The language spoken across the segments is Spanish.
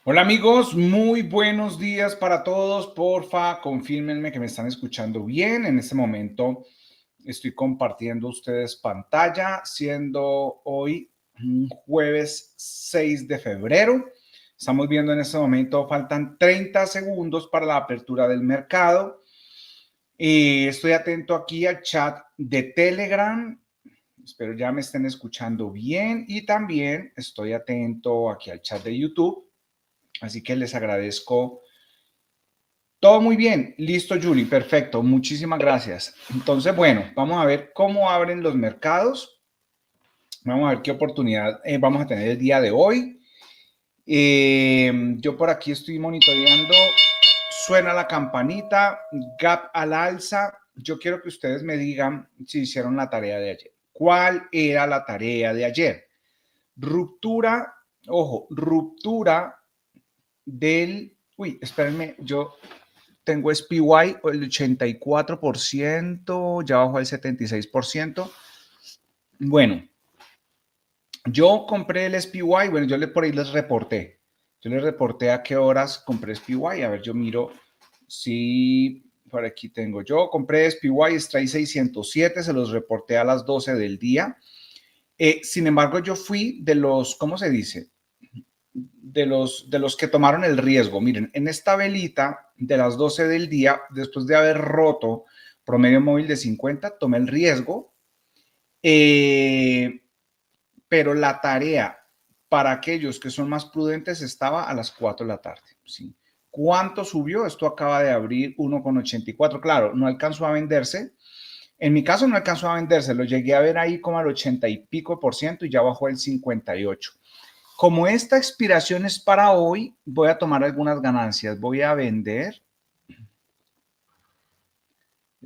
Hola amigos, muy buenos días para todos. Porfa, confírmenme que me están escuchando bien. En este momento estoy compartiendo ustedes pantalla, siendo hoy jueves 6 de febrero. Estamos viendo en este momento, faltan 30 segundos para la apertura del mercado. Estoy atento aquí al chat de Telegram. Espero ya me estén escuchando bien y también estoy atento aquí al chat de YouTube. Así que les agradezco. Todo muy bien. Listo, Julie. Perfecto. Muchísimas gracias. Entonces, bueno, vamos a ver cómo abren los mercados. Vamos a ver qué oportunidad vamos a tener el día de hoy. Yo por aquí estoy monitoreando. Suena la campanita. Gap al alza. Yo quiero que ustedes me digan si hicieron la tarea de ayer. ¿Cuál era la tarea de ayer? Ruptura, ojo, ruptura del... Uy, espérenme, yo tengo SPY el 84%, ya bajó al 76%. Bueno, yo compré el SPY, bueno, por ahí les reporté. Yo les reporté a qué horas compré SPY. A ver, yo miro si por aquí tengo. Yo compré SPY, Strike 607, se los reporté a las 12 del día. Sin embargo, yo fui de los, ¿cómo se dice? De los que tomaron el riesgo. Miren, en esta velita de las 12 del día, después de haber roto promedio móvil de 50, tomé el riesgo, pero la tarea para aquellos que son más prudentes estaba a las 4 de la tarde. ¿Sí? ¿Cuánto subió? Esto acaba de abrir 1,84. Claro, no alcanzó a venderse. En mi caso no alcanzó a venderse, lo llegué a ver ahí como al 80 y pico por ciento y ya bajó el 58. Como esta expiración es para hoy, voy a tomar algunas ganancias. Voy a vender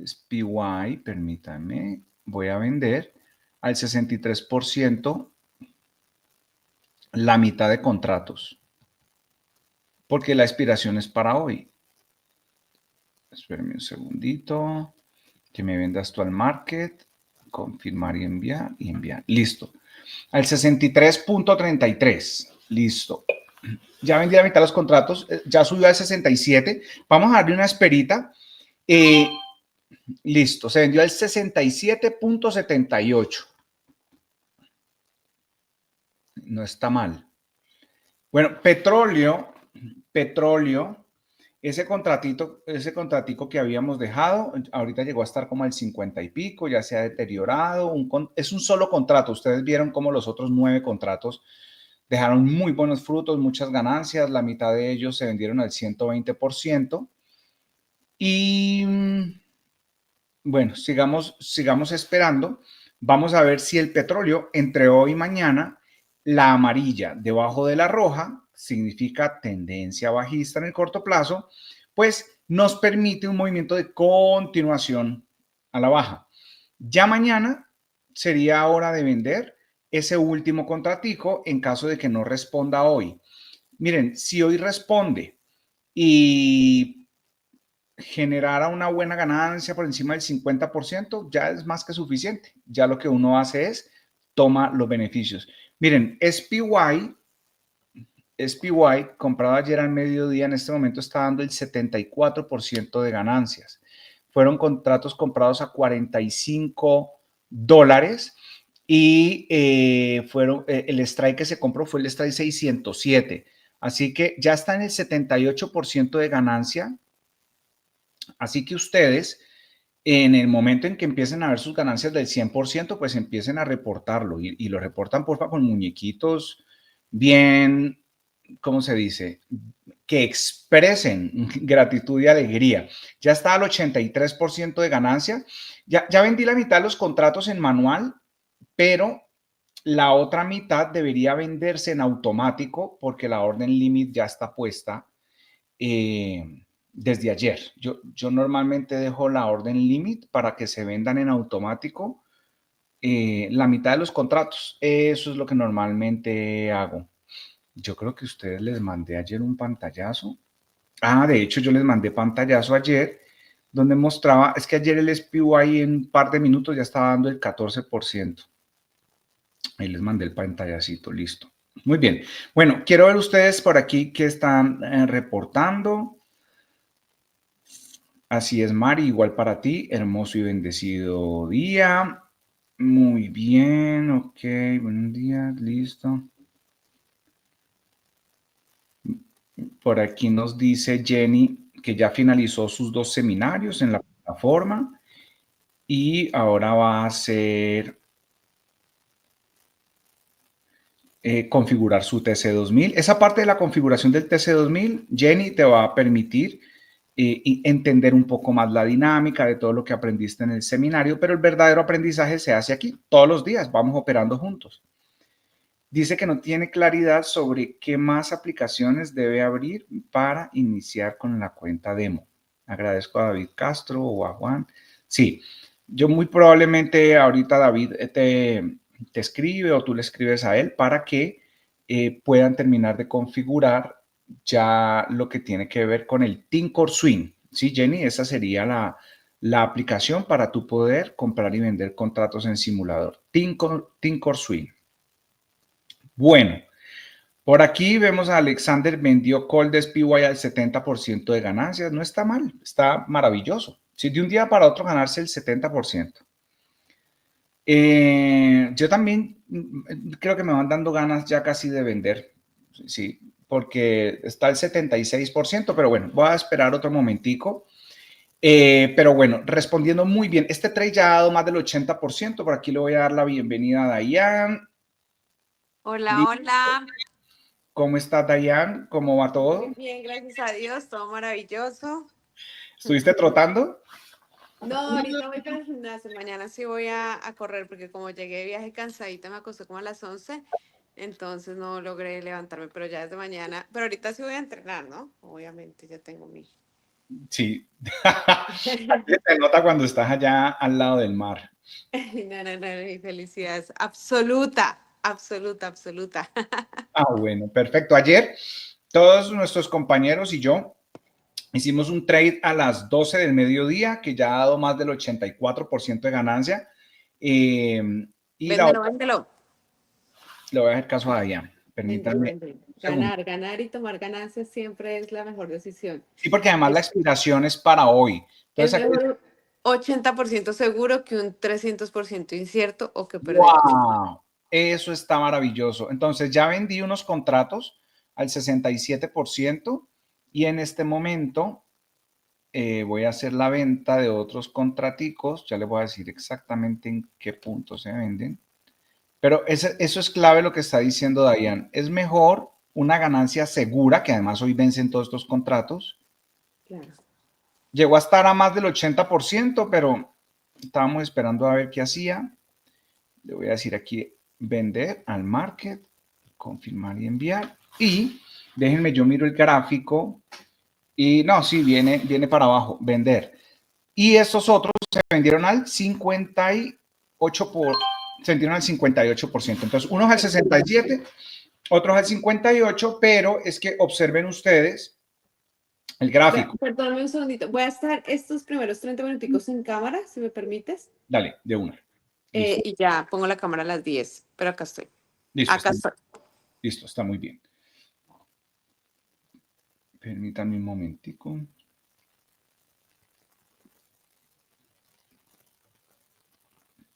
SPY, permítanme, voy a vender al 63% la mitad de contratos, porque la expiración es para hoy. Espérenme un segundito, que me venda esto al market, confirmar y enviar. Listo. Al 63.33. Listo. Ya vendí la mitad de los contratos, ya subió al 67. Vamos a darle una esperita. Listo, se vendió al 67.78. No está mal. Bueno, petróleo, ese contratico que habíamos dejado, ahorita llegó a estar como al 50 y pico, ya se ha deteriorado. Es un solo contrato. Ustedes vieron cómo los otros 9 contratos dejaron muy buenos frutos, muchas ganancias. La mitad de ellos se vendieron al 120%. Y bueno, sigamos esperando. Vamos a ver si el petróleo entre hoy y mañana, la amarilla debajo de la roja, significa tendencia bajista en el corto plazo, pues nos permite un movimiento de continuación a la baja. Ya mañana sería hora de vender ese último contratico en caso de que no responda hoy. Miren, si hoy responde y generara una buena ganancia por encima del 50%, ya es más que suficiente. Ya lo que uno hace es toma los beneficios. Miren, SPY comprado ayer al mediodía, en este momento está dando el 74% de ganancias. Fueron contratos comprados a $45 y el strike que se compró fue el strike 607. Así que ya está en el 78% de ganancia. Así que ustedes, en el momento en que empiecen a ver sus ganancias del 100%, pues empiecen a reportarlo y lo reportan, porfa, con muñequitos bien, ¿cómo se dice? Que expresen gratitud y alegría. Ya está al 83% de ganancia. Ya vendí la mitad de los contratos en manual, pero la otra mitad debería venderse en automático porque la orden límite ya está puesta desde ayer. Yo normalmente dejo la orden límite para que se vendan en automático la mitad de los contratos. Eso es lo que normalmente hago. Yo creo que ustedes les mandé ayer un pantallazo. De hecho, yo les mandé pantallazo ayer donde mostraba, es que ayer el SPY en un par de minutos ya estaba dando el 14%. Ahí les mandé el pantallacito, listo. Muy bien. Bueno, quiero ver ustedes por aquí que están reportando. Así es, Mari, igual para ti. Hermoso y bendecido día. Muy bien, ok. Buenos días, listo. Por aquí nos dice Jenny que ya finalizó sus 2 seminarios en la plataforma y ahora va a hacer configurar su TC2000. Esa parte de la configuración del TC2000, Jenny, te va a permitir entender un poco más la dinámica de todo lo que aprendiste en el seminario, pero el verdadero aprendizaje se hace aquí, todos los días, vamos operando juntos. Dice que no tiene claridad sobre qué más aplicaciones debe abrir para iniciar con la cuenta demo. Agradezco a David Castro o a Juan. Sí, yo muy probablemente ahorita David te escribe o tú le escribes a él para que puedan terminar de configurar ya lo que tiene que ver con el Tinker Swing. Sí, Jenny, esa sería la aplicación para tú poder comprar y vender contratos en simulador. Tinker Swing. Bueno, por aquí vemos a Alexander vendió Cold SPY al 70% de ganancias. No está mal, está maravilloso. Si de un día para otro ganarse el 70%. Yo también creo que me van dando ganas ya casi de vender. Sí, porque está el 76%, pero bueno, voy a esperar otro momentico. Pero bueno, respondiendo muy bien, este trade ya ha dado más del 80%. Por aquí le voy a dar la bienvenida a Dayan. Hola, hola. ¿Cómo está Dayan? ¿Cómo va todo? Muy bien, gracias a Dios, todo maravilloso. ¿Estuviste trotando? No, ahorita voy para el gimnasio, mañana sí voy a correr porque como llegué de viaje cansadita, me acosté como a las 11, entonces no logré levantarme, pero ya desde mañana, pero ahorita sí voy a entrenar, ¿no? Obviamente ya tengo mi... Sí. Se nota cuando estás allá al lado del mar. No, no, no, mi felicidad es absoluta, absoluta, absoluta. Ah, bueno, perfecto. Ayer todos nuestros compañeros y yo hicimos un trade a las 12 del mediodía que ya ha dado más del 84% de ganancia. Y la Véndelo, otra, véndelo. le voy a hacer caso a Dayan. Véndelo, Permítanme véndelo. un segundo. Ganar, ganar y tomar ganancias siempre es la mejor decisión. Sí, porque además la expiración es para hoy. Es Entonces, aquí, mejor 80% seguro que un 300% incierto o que perdemos. wow, eso está maravilloso. Entonces, ya vendí unos contratos al 67% y en este momento voy a hacer la venta de otros contraticos. Ya les voy a decir exactamente en qué punto se venden. Pero eso es clave lo que está diciendo Dayan. Es mejor una ganancia segura, que además hoy vencen todos estos contratos. Claro. Llegó a estar a más del 80%, pero estábamos esperando a ver qué hacía. Le voy a decir aquí vender al market, confirmar y enviar. Y déjenme, yo miro el gráfico. Y no, sí, viene para abajo, vender. Y estos otros se vendieron al 58%. Entonces, unos al 67, otros al 58, pero es que observen ustedes el gráfico. Perdóname un segundito. Voy a estar estos primeros 30 minuticos sin cámara, si me permites. Dale, de una. Listo, Y ya pongo la cámara a las 10. Pero acá estoy. listo, Acá estoy. listo, está muy bien. Permítanme un momentico.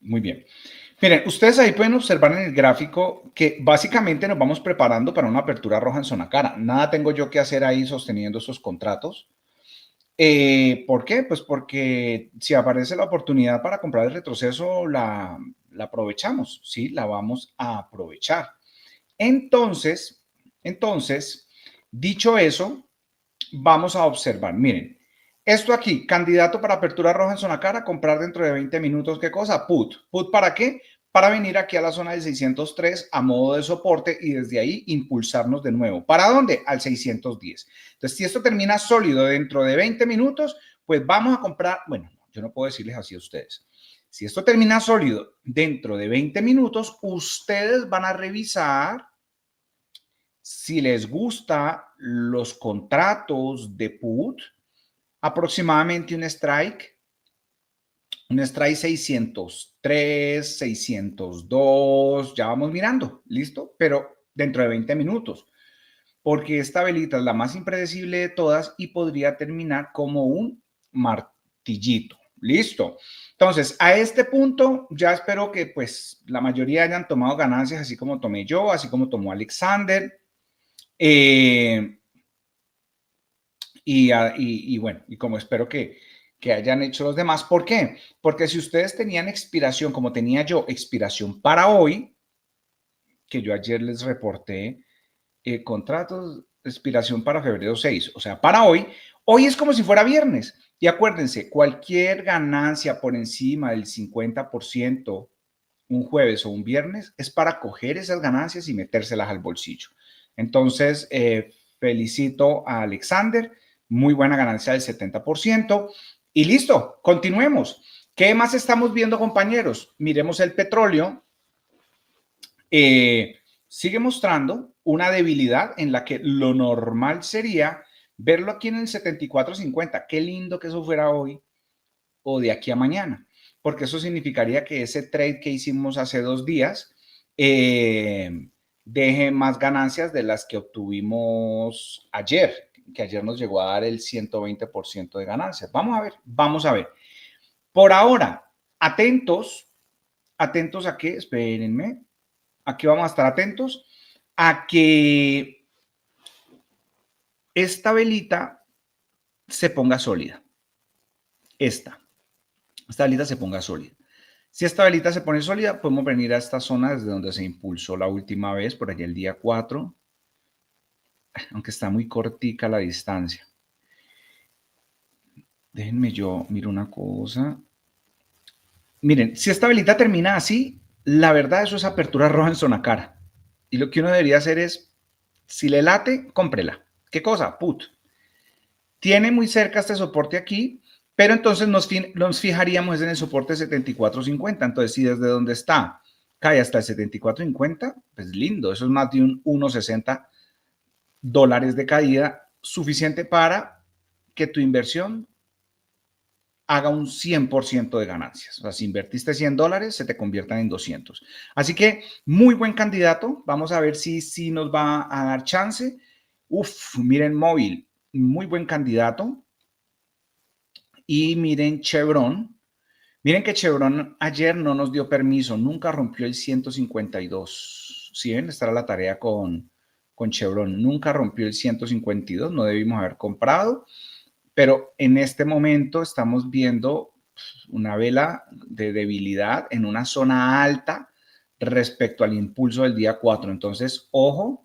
Muy bien. Miren, ustedes ahí pueden observar en el gráfico que básicamente nos vamos preparando para una apertura roja en zona cara. Nada tengo yo que hacer ahí sosteniendo esos contratos. ¿Por qué? Pues porque si aparece la oportunidad para comprar el retroceso, la aprovechamos, ¿sí? La vamos a aprovechar. Entonces, dicho eso, vamos a observar. Miren, esto aquí, candidato para apertura roja en zona cara, comprar dentro de 20 minutos. ¿Qué cosa? Put. ¿Put para qué? Para venir aquí a la zona del 603 a modo de soporte y desde ahí impulsarnos de nuevo. ¿Para dónde? Al 610. Entonces, si esto termina sólido dentro de 20 minutos, pues vamos a comprar, bueno, yo no puedo decirles así a ustedes. Si esto termina sólido dentro de 20 minutos, ustedes van a revisar si les gusta los contratos de put, aproximadamente un strike 603, 602, ya vamos mirando, ¿listo? Pero dentro de 20 minutos, porque esta velita es la más impredecible de todas y podría terminar como un martillito. Listo. Entonces, a este punto ya espero que pues la mayoría hayan tomado ganancias, así como tomé yo, así como tomó Alexander. Y bueno, y como espero que hayan hecho los demás. ¿Por qué? Porque si ustedes tenían expiración, como tenía yo, expiración para hoy, que yo ayer les reporté contratos, expiración para febrero 6, o sea, para hoy, hoy es como si fuera viernes. Y acuérdense, cualquier ganancia por encima del 50% un jueves o un viernes es para coger esas ganancias y metérselas al bolsillo. Entonces, felicito a Alexander, muy buena ganancia del 70%. Y listo, continuemos. ¿Qué más estamos viendo, compañeros? Miremos el petróleo. Sigue mostrando una debilidad en la que lo normal sería verlo aquí en el 74.50. Qué lindo que eso fuera hoy o de aquí a mañana, porque eso significaría que ese trade que hicimos hace 2 días deje más ganancias de las que obtuvimos ayer, que ayer nos llegó a dar el 120% de ganancias. Vamos a ver, vamos a ver. Por ahora, atentos, atentos a qué, espérenme, aquí vamos a estar atentos a que esta velita se ponga sólida. Esta velita se ponga sólida. Si esta velita se pone sólida, podemos venir a esta zona desde donde se impulsó la última vez, por allá el día 4, aunque está muy cortica la distancia. Déjenme yo miro una cosa. Miren, si esta velita termina así, la verdad eso es apertura roja en zona cara. Y lo que uno debería hacer es, si le late, cómprela. ¿Qué cosa? Put. Tiene muy cerca este soporte aquí, pero entonces nos fijaríamos en el soporte 74.50. Entonces, si desde donde está cae hasta el 74.50, pues lindo, eso es más de un $1.60 de caída, suficiente para que tu inversión haga un 100% de ganancias. O sea, si invertiste $100, se te conviertan en 200. Así que muy buen candidato. Vamos a ver si nos va a dar chance. Uf, miren móvil, muy buen candidato. Y miren Chevron. Miren que Chevron ayer no nos dio permiso, nunca rompió el 152. ¿Sí ven? Esta era la tarea con Chevron. Nunca rompió el 152, no debimos haber comprado. Pero en este momento estamos viendo una vela de debilidad en una zona alta respecto al impulso del día 4. Entonces, ojo,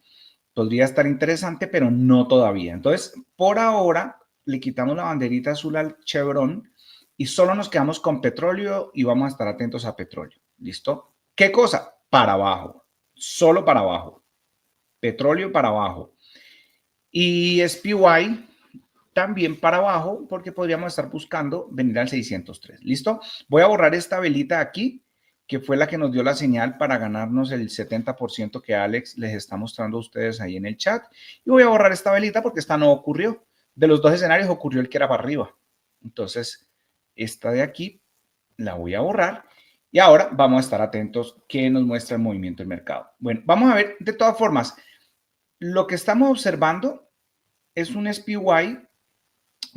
podría estar interesante, pero no todavía. Entonces, por ahora, le quitamos la banderita azul al Chevron y solo nos quedamos con petróleo y vamos a estar atentos a petróleo. ¿Listo? ¿Qué cosa? Para abajo. Solo para abajo. Petróleo para abajo. Y SPY también para abajo porque podríamos estar buscando venir al 603. ¿Listo? Voy a borrar esta velita aquí, que fue la que nos dio la señal para ganarnos el 70% que Alex les está mostrando a ustedes ahí en el chat. Y voy a borrar esta velita porque esta no ocurrió. De los dos escenarios ocurrió el que era para arriba. Entonces, esta de aquí la voy a borrar. Y ahora vamos a estar atentos que nos muestra el movimiento del mercado. Bueno, vamos a ver, de todas formas, lo que estamos observando es un SPY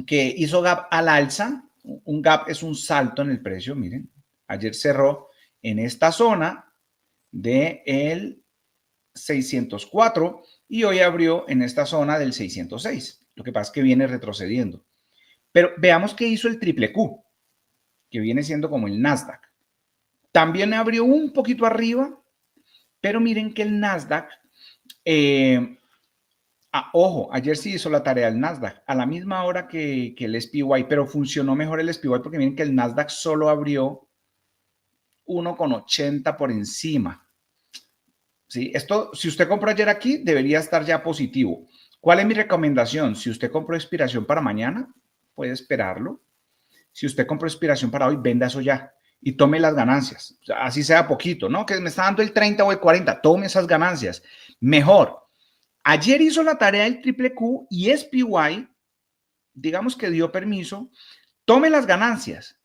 que hizo gap al alza. Un gap es un salto en el precio, miren. Ayer cerró en esta zona de el 604 y hoy abrió en esta zona del 606. Lo que pasa es que viene retrocediendo. Pero veamos qué hizo el triple Q, que viene siendo como el Nasdaq. También abrió un poquito arriba, pero miren que el Nasdaq ojo, ayer sí hizo la tarea el Nasdaq a la misma hora que el SPY, pero funcionó mejor el SPY porque miren que el Nasdaq solo abrió 1,80 por encima. ¿Sí? Esto, si usted compró ayer aquí, debería estar ya positivo. ¿Cuál es mi recomendación? Si usted compró expiración para mañana, puede esperarlo. Si usted compró expiración para hoy, venda eso ya y tome las ganancias. O sea, así sea poquito, ¿no? Que me está dando el 30 o el 40, tome esas ganancias. Mejor. Ayer hizo la tarea el triple Q y SPY, digamos que dio permiso, tome las ganancias.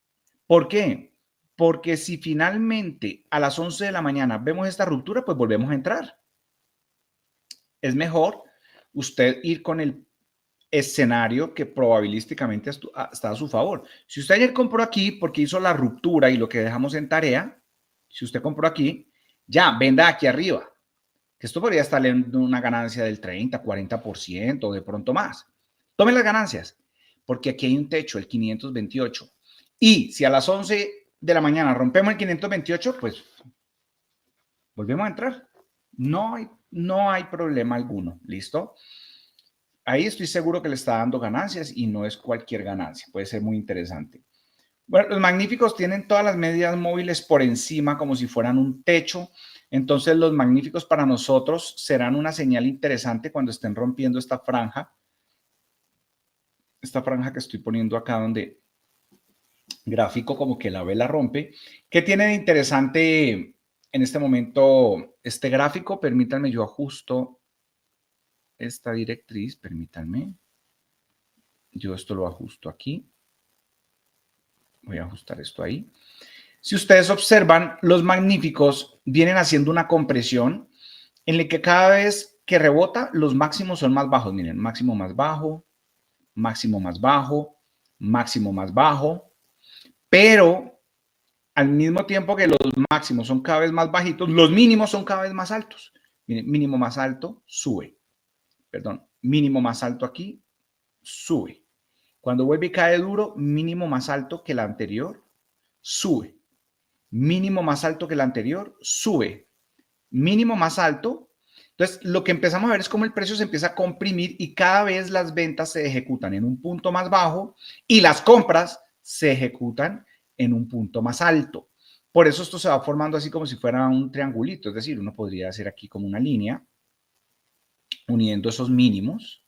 ¿Por qué? Porque si finalmente a las 11 de la mañana vemos esta ruptura, pues volvemos a entrar. es mejor usted ir con el escenario que probabilísticamente está a su favor. Si usted ayer compró aquí porque hizo la ruptura y lo que dejamos en tarea, si usted compró aquí, ya venda aquí arriba, que esto podría estar en una ganancia del 30, 40% o de pronto más. Tome las ganancias, porque aquí hay un techo, el 528. Y si a las 11 de la mañana rompemos el 528, pues volvemos a entrar. No hay problema alguno, ¿listo? Ahí estoy seguro que le está dando ganancias y no es cualquier ganancia, puede ser muy interesante. Bueno, los magníficos tienen todas las medias móviles por encima como si fueran un techo, entonces los magníficos para nosotros serán una señal interesante cuando estén rompiendo esta franja que estoy poniendo acá donde gráfico como que la vela rompe. ¿Qué tiene de interesante en este momento este gráfico? Permítanme, yo ajusto esta directriz, permítanme. Yo esto lo ajusto aquí. Voy a ajustar esto ahí. Si ustedes observan, los magníficos vienen haciendo una compresión en la que cada vez que rebota, los máximos son más bajos. Miren, máximo más bajo, máximo más bajo, máximo más bajo. Pero al mismo tiempo que los máximos son cada vez más bajitos, los mínimos son cada vez más altos. Miren, mínimo más alto, sube. Perdón, mínimo más alto aquí, sube. Cuando vuelve y cae duro, mínimo más alto que el anterior, sube. Mínimo más alto que el anterior, sube. Mínimo más alto. Entonces, lo que empezamos a ver es cómo el precio se empieza a comprimir y cada vez las ventas se ejecutan en un punto más bajo y las compras se ejecutan en un punto más alto. Por eso esto se va formando así como si fuera un triangulito, es decir, uno podría hacer aquí como una línea uniendo esos mínimos,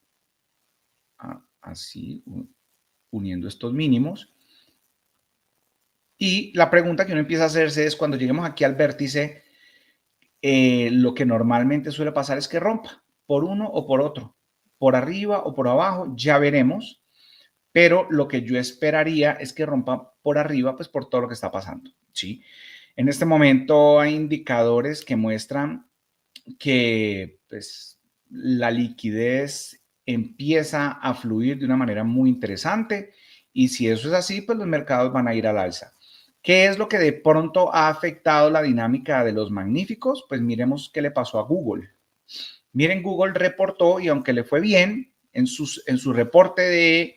así, uniendo estos mínimos. Y la pregunta que uno empieza a hacerse es cuando lleguemos aquí al vértice, lo que normalmente suele pasar es que rompa por uno o por otro, por arriba o por abajo, ya veremos, pero lo que yo esperaría es que rompa por arriba, pues por todo lo que está pasando, ¿sí? En este momento hay indicadores que muestran que pues, la liquidez empieza a fluir de una manera muy interesante y si eso es así, pues los mercados van a ir al alza. ¿Qué es lo que de pronto ha afectado la dinámica de los magníficos? Pues miremos qué le pasó a Google. Miren, Google reportó y aunque le fue bien en su reporte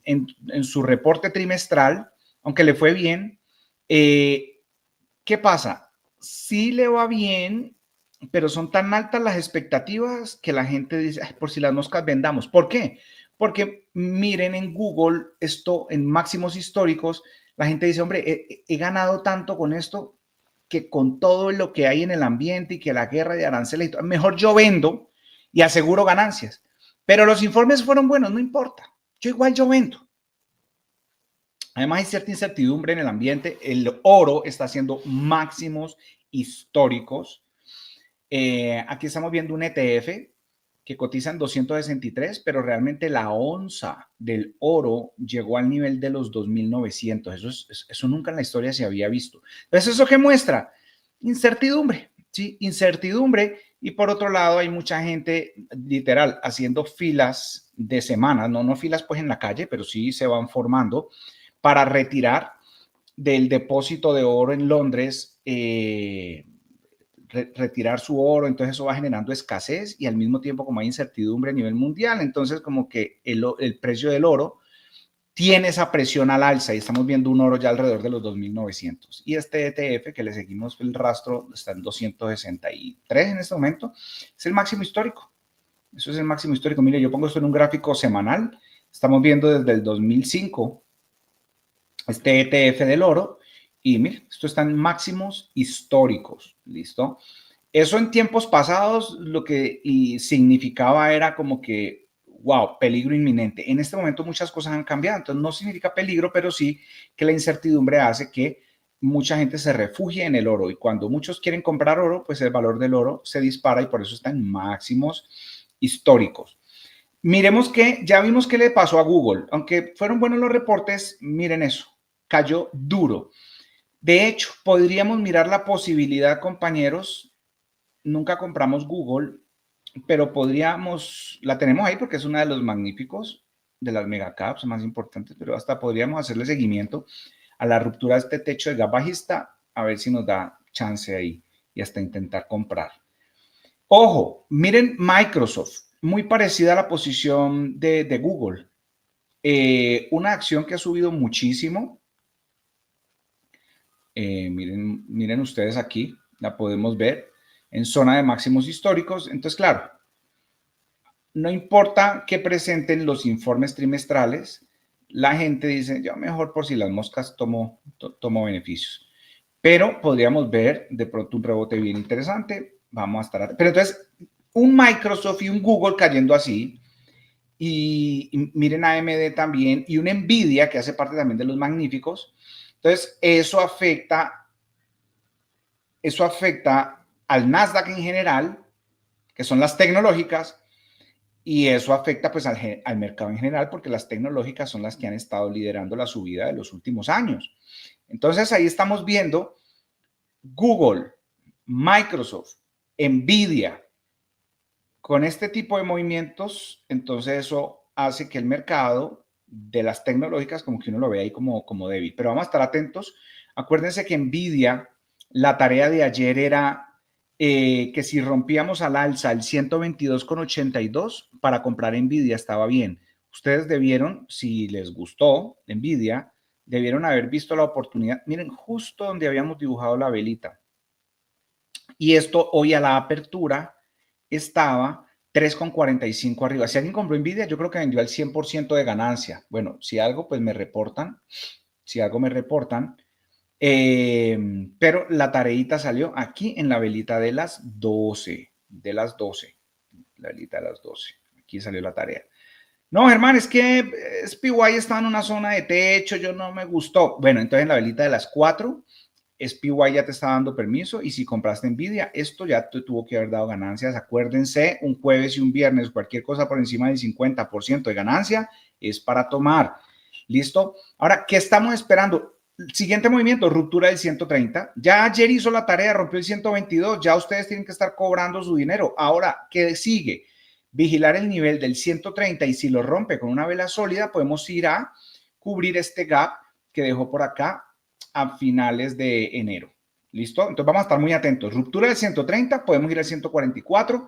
en su reporte trimestral, aunque le fue bien, ¿qué pasa? Sí le va bien, pero son tan altas las expectativas que la gente dice, "Ay, por si las moscas vendamos". ¿Por qué? Porque miren en Google esto en máximos históricos, la gente dice, hombre, he ganado tanto con esto que con todo lo que hay en el ambiente y que la guerra de aranceles, mejor yo vendo y aseguro ganancias. Pero los informes fueron buenos, no importa. Yo vendo. Además hay cierta incertidumbre en el ambiente. El oro está haciendo máximos históricos. Aquí estamos viendo un ETF que cotiza en 263, pero realmente la onza del oro llegó al nivel de los 2.900. Eso nunca en la historia se había visto. Entonces, ¿eso qué muestra? Incertidumbre, ¿sí? Incertidumbre. Y por otro lado, hay mucha gente, literal, haciendo filas de semanas, no filas pues en la calle, pero sí se van formando para retirar del depósito de oro en Londres, retirar su oro, entonces eso va generando escasez y al mismo tiempo como hay incertidumbre a nivel mundial, entonces como que el precio del oro tiene esa presión al alza y estamos viendo un oro ya alrededor de los 2.900. Y este ETF que le seguimos el rastro está en 263 en este momento, es el máximo histórico. Eso es el máximo histórico. Mire, yo pongo esto en un gráfico semanal, estamos viendo desde el 2005 este ETF del oro y mire, esto está en máximos históricos, ¿listo? Eso en tiempos pasados lo que significaba era como que, wow, peligro inminente. En este momento muchas cosas han cambiado, entonces no significa peligro, pero sí que la incertidumbre hace que mucha gente se refugie en el oro y cuando muchos quieren comprar oro, pues el valor del oro se dispara y por eso está en máximos históricos. Miremos que ya vimos qué le pasó a Google. Aunque fueron buenos los reportes, miren eso, cayó duro. De hecho, podríamos mirar la posibilidad, compañeros, nunca compramos Google, pero podríamos, la tenemos ahí porque es una de los magníficos, de las megacaps más importantes, pero hasta podríamos hacerle seguimiento a la ruptura de este techo de gap bajista, a ver si nos da chance ahí y hasta intentar comprar. Ojo, miren Microsoft, muy parecida a la posición de Google. Una acción que ha subido muchísimo. Miren ustedes aquí, la podemos ver en zona de máximos históricos. Entonces, claro, no importa que presenten los informes trimestrales, la gente dice, yo mejor por si las moscas tomo beneficios. Pero podríamos ver de pronto un rebote bien interesante. Vamos a estar... Pero entonces, un Microsoft y un Google cayendo así, y miren AMD también, y una Nvidia que hace parte también de los magníficos. Entonces, eso afecta al Nasdaq en general, que son las tecnológicas, y eso afecta pues al mercado en general, porque las tecnológicas son las que han estado liderando la subida de los últimos años. Entonces, ahí estamos viendo Google, Microsoft, Nvidia, con este tipo de movimientos. Entonces eso hace que el mercado de las tecnológicas como que uno lo ve ahí como débil. Pero vamos a estar atentos. Acuérdense que Nvidia, la tarea de ayer era que si rompíamos al alza el 122,82 para comprar Nvidia estaba bien. Ustedes debieron, si les gustó Nvidia, debieron haber visto la oportunidad. Miren, justo donde habíamos dibujado la velita. Y esto hoy a la apertura estaba 3,45 arriba. Si alguien compró Nvidia, yo creo que vendió al 100% de ganancia. Bueno, si algo, pues me reportan. Si algo me reportan. Pero la tareita salió aquí en la velita de las 12. De las 12. La velita de las 12. Aquí salió la tarea. No, Germán, es que SPY estaba en una zona de techo, yo no me gustó. Bueno, entonces en la velita de las 4 SPY ya te está dando permiso, y si compraste Nvidia, esto ya te tuvo que haber dado ganancias. Acuérdense, un jueves y un viernes, cualquier cosa por encima del 50% de ganancia es para tomar. ¿Listo? Ahora, ¿qué estamos esperando? Siguiente movimiento, ruptura del 130. Ya ayer hizo la tarea, rompió el 122. Ya ustedes tienen que estar cobrando su dinero. Ahora, ¿qué sigue? Vigilar el nivel del 130, y si lo rompe con una vela sólida, podemos ir a cubrir este gap que dejó por acá a finales de enero. ¿Listo? Entonces vamos a estar muy atentos. Ruptura del 130, podemos ir al 144.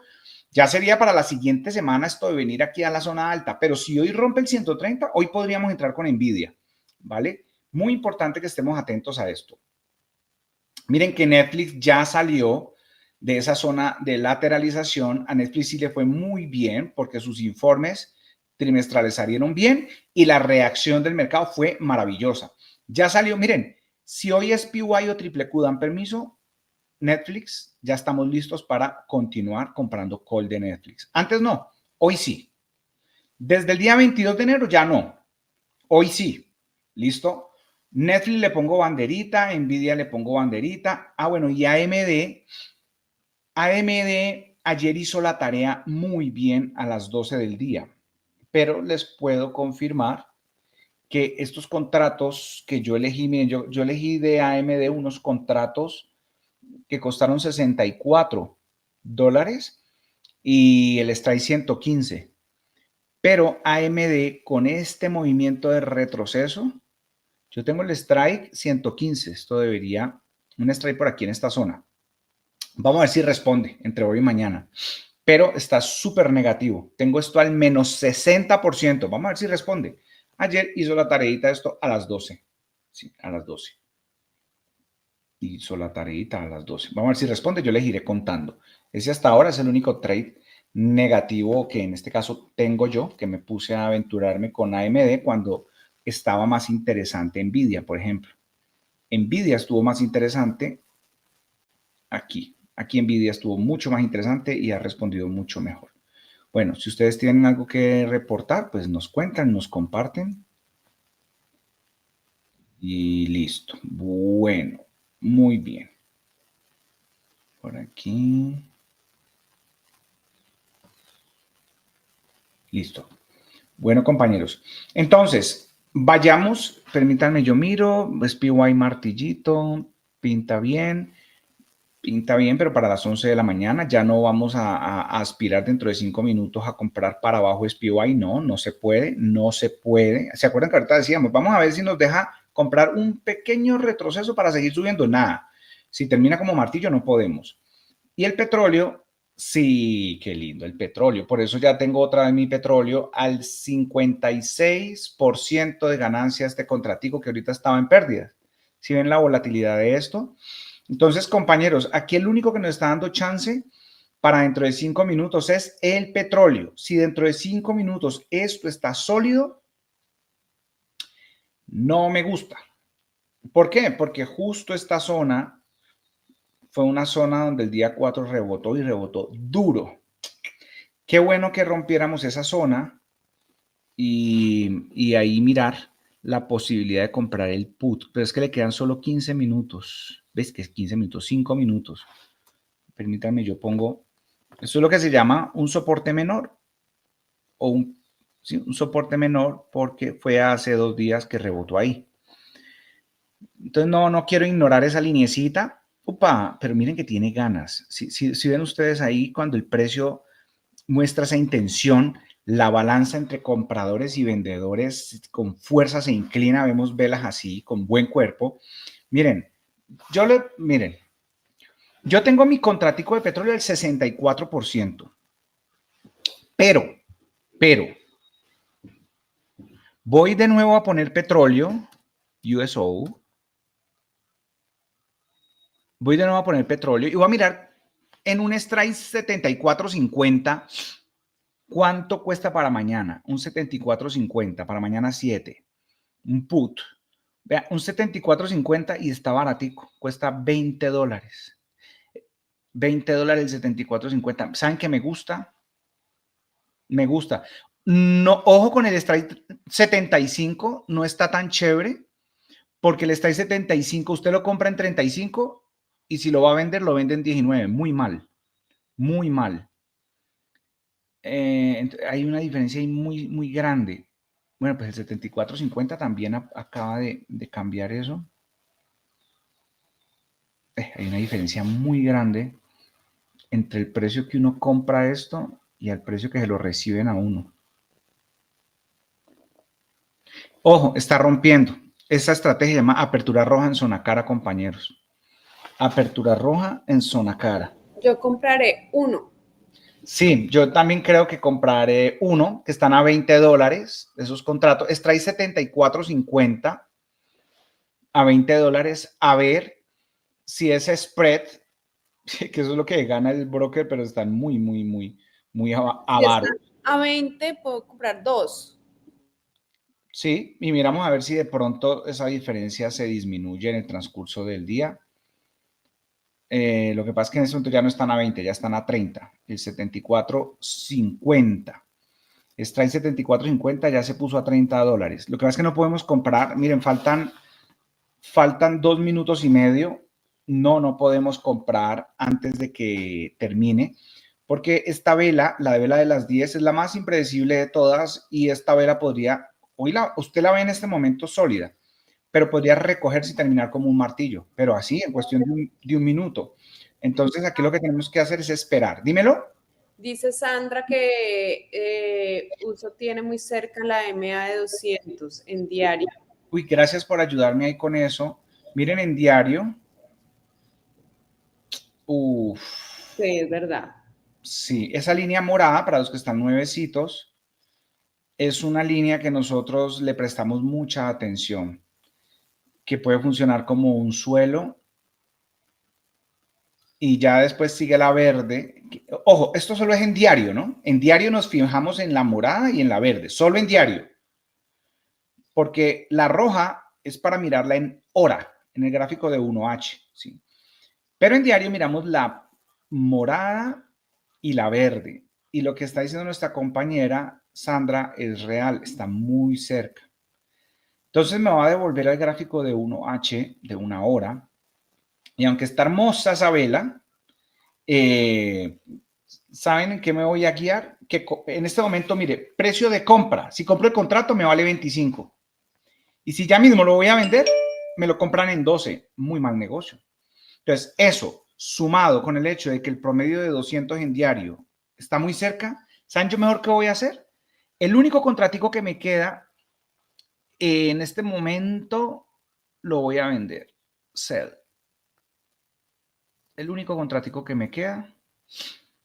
Ya sería para la siguiente semana esto de venir aquí a la zona alta. Pero si hoy rompe el 130, hoy podríamos entrar con Nvidia. ¿Vale? Muy importante que estemos atentos a esto. Miren que Netflix ya salió de esa zona de lateralización. A Netflix sí le fue muy bien porque sus informes trimestrales salieron bien y la reacción del mercado fue maravillosa. Ya salió, miren, si hoy SPY o Triple Q dan permiso, Netflix, ya estamos listos para continuar comprando call de Netflix. Antes no, hoy sí. Desde el día 22 de enero ya no, hoy sí. ¿Listo? Netflix le pongo banderita, Nvidia le pongo banderita. Bueno, y AMD ayer hizo la tarea muy bien a las 12 del día, pero les puedo confirmar que estos contratos que yo elegí, miren, yo elegí de AMD unos contratos que costaron $64 y el strike 115. Pero AMD con este movimiento de retroceso, yo tengo el strike 115, esto debería, un strike por aquí en esta zona. Vamos a ver si responde entre hoy y mañana, pero está súper negativo. Tengo esto al menos 60%, vamos a ver si responde. Ayer hizo la tareita esto a las 12. Sí, a las 12. Hizo la tareita a las 12. Vamos a ver si responde, yo les iré contando. Ese hasta ahora es el único trade negativo que en este caso tengo yo, que me puse a aventurarme con AMD cuando estaba más interesante Nvidia, por ejemplo. Nvidia estuvo más interesante aquí. Aquí Nvidia estuvo mucho más interesante y ha respondido mucho mejor. Bueno, si ustedes tienen algo que reportar, pues nos cuentan, nos comparten. Y listo. Bueno, muy bien. Por aquí. Listo. Bueno, compañeros. Entonces, vayamos. Permítanme, yo miro. SPY martillito. Pinta bien. pinta bien, pero para las 11 de la mañana ya no vamos a aspirar dentro de 5 minutos a comprar para abajo SPY. No, no se puede, no se puede. ¿Se acuerdan que ahorita decíamos, vamos a ver si nos deja comprar un pequeño retroceso para seguir subiendo? Nada. Si termina como martillo, no podemos. Y el petróleo, sí, qué lindo el petróleo. Por eso ya tengo otra vez mi petróleo al 56% de ganancias de contratico que ahorita estaba en pérdida. ¿Sí ven la volatilidad de esto? Entonces, compañeros, aquí el único que nos está dando chance para dentro de 5 minutos es el petróleo. Si dentro de 5 minutos esto está sólido, no me gusta. ¿Por qué? Porque justo esta zona fue una zona donde el día 4 rebotó y rebotó duro. Qué bueno que rompiéramos esa zona y ahí mirar la posibilidad de comprar el put. Pero es que le quedan solo 15 minutos. ¿Ves que es 15 minutos? 5 minutos. Permítanme, yo pongo... Esto es lo que se llama un soporte menor o un soporte menor porque fue hace 2 días que rebotó ahí. Entonces no quiero ignorar esa liniecita. Upa, pero miren que tiene ganas. Si ven ustedes ahí cuando el precio muestra esa intención, la balanza entre compradores y vendedores con fuerza se inclina, vemos velas así, con buen cuerpo. Miren, yo tengo mi contratico de petróleo del 64%, pero, voy de nuevo a poner petróleo, USO, voy de nuevo a poner petróleo y voy a mirar en un strike 74.50 cuánto cuesta para mañana, un 74.50 para mañana 7, un put. Vea, un 74.50 y está baratico, cuesta $20. $20 el 74.50. ¿Saben qué me gusta? Me gusta. No, ojo con el strike 75, no está tan chévere, porque el strike 75 usted lo compra en 35 y si lo va a vender, lo vende en 19. Muy mal, muy mal. Hay una diferencia ahí muy, muy grande. Bueno, pues el 74.50 también acaba de cambiar eso. Hay una diferencia muy grande entre el precio que uno compra esto y el precio que se lo reciben a uno. Ojo, está rompiendo. Esta estrategia se llama apertura roja en zona cara, compañeros. Apertura roja en zona cara. Yo compraré uno. Sí, yo también creo que compraré uno, que están a $20, esos contratos. Strike 74.50 a $20, a ver si ese spread, que eso es lo que gana el broker, pero están muy, muy, muy, muy avaro. Si a 20, puedo comprar 2. Sí, y miramos a ver si de pronto esa diferencia se disminuye en el transcurso del día. Lo que pasa es que en ese momento ya no están a 20, ya están a 30, el 74.50. Strike 74.50 ya se puso a $30. Lo que pasa es que no podemos comprar, miren, faltan 2 minutos y medio. No podemos comprar antes de que termine, porque esta vela, la vela de las 10, es la más impredecible de todas y esta vela podría, usted la ve en este momento sólida, pero podría recogerse y terminar como un martillo, pero así, en cuestión de un minuto. Entonces, aquí lo que tenemos que hacer es esperar. Dímelo. Dice Sandra que Uso tiene muy cerca la MA de 200 en diario. Uy, gracias por ayudarme ahí con eso. Miren en diario. Uf. Sí, es verdad. Sí, esa línea morada, para los que están nuevecitos, es una línea que nosotros le prestamos mucha atención, que puede funcionar como un suelo y ya después sigue la verde. Ojo, esto solo es en diario, ¿no? En diario nos fijamos en la morada y en la verde, solo en diario. Porque la roja es para mirarla en hora, en el gráfico de 1H, ¿sí? Pero en diario miramos la morada y la verde. Y lo que está diciendo nuestra compañera Sandra es real, está muy cerca. Entonces me va a devolver al gráfico de 1H, de una hora. Y aunque está hermosa esa vela, ¿saben en qué me voy a guiar? Que en este momento, mire, precio de compra. Si compro el contrato me vale 25. Y si ya mismo lo voy a vender, me lo compran en 12. Muy mal negocio. Entonces, eso, sumado con el hecho de que el promedio de 200 en diario está muy cerca, ¿saben yo mejor qué voy a hacer? El único contratico que me queda en este momento lo voy a vender. Sell. El único contratico que me queda.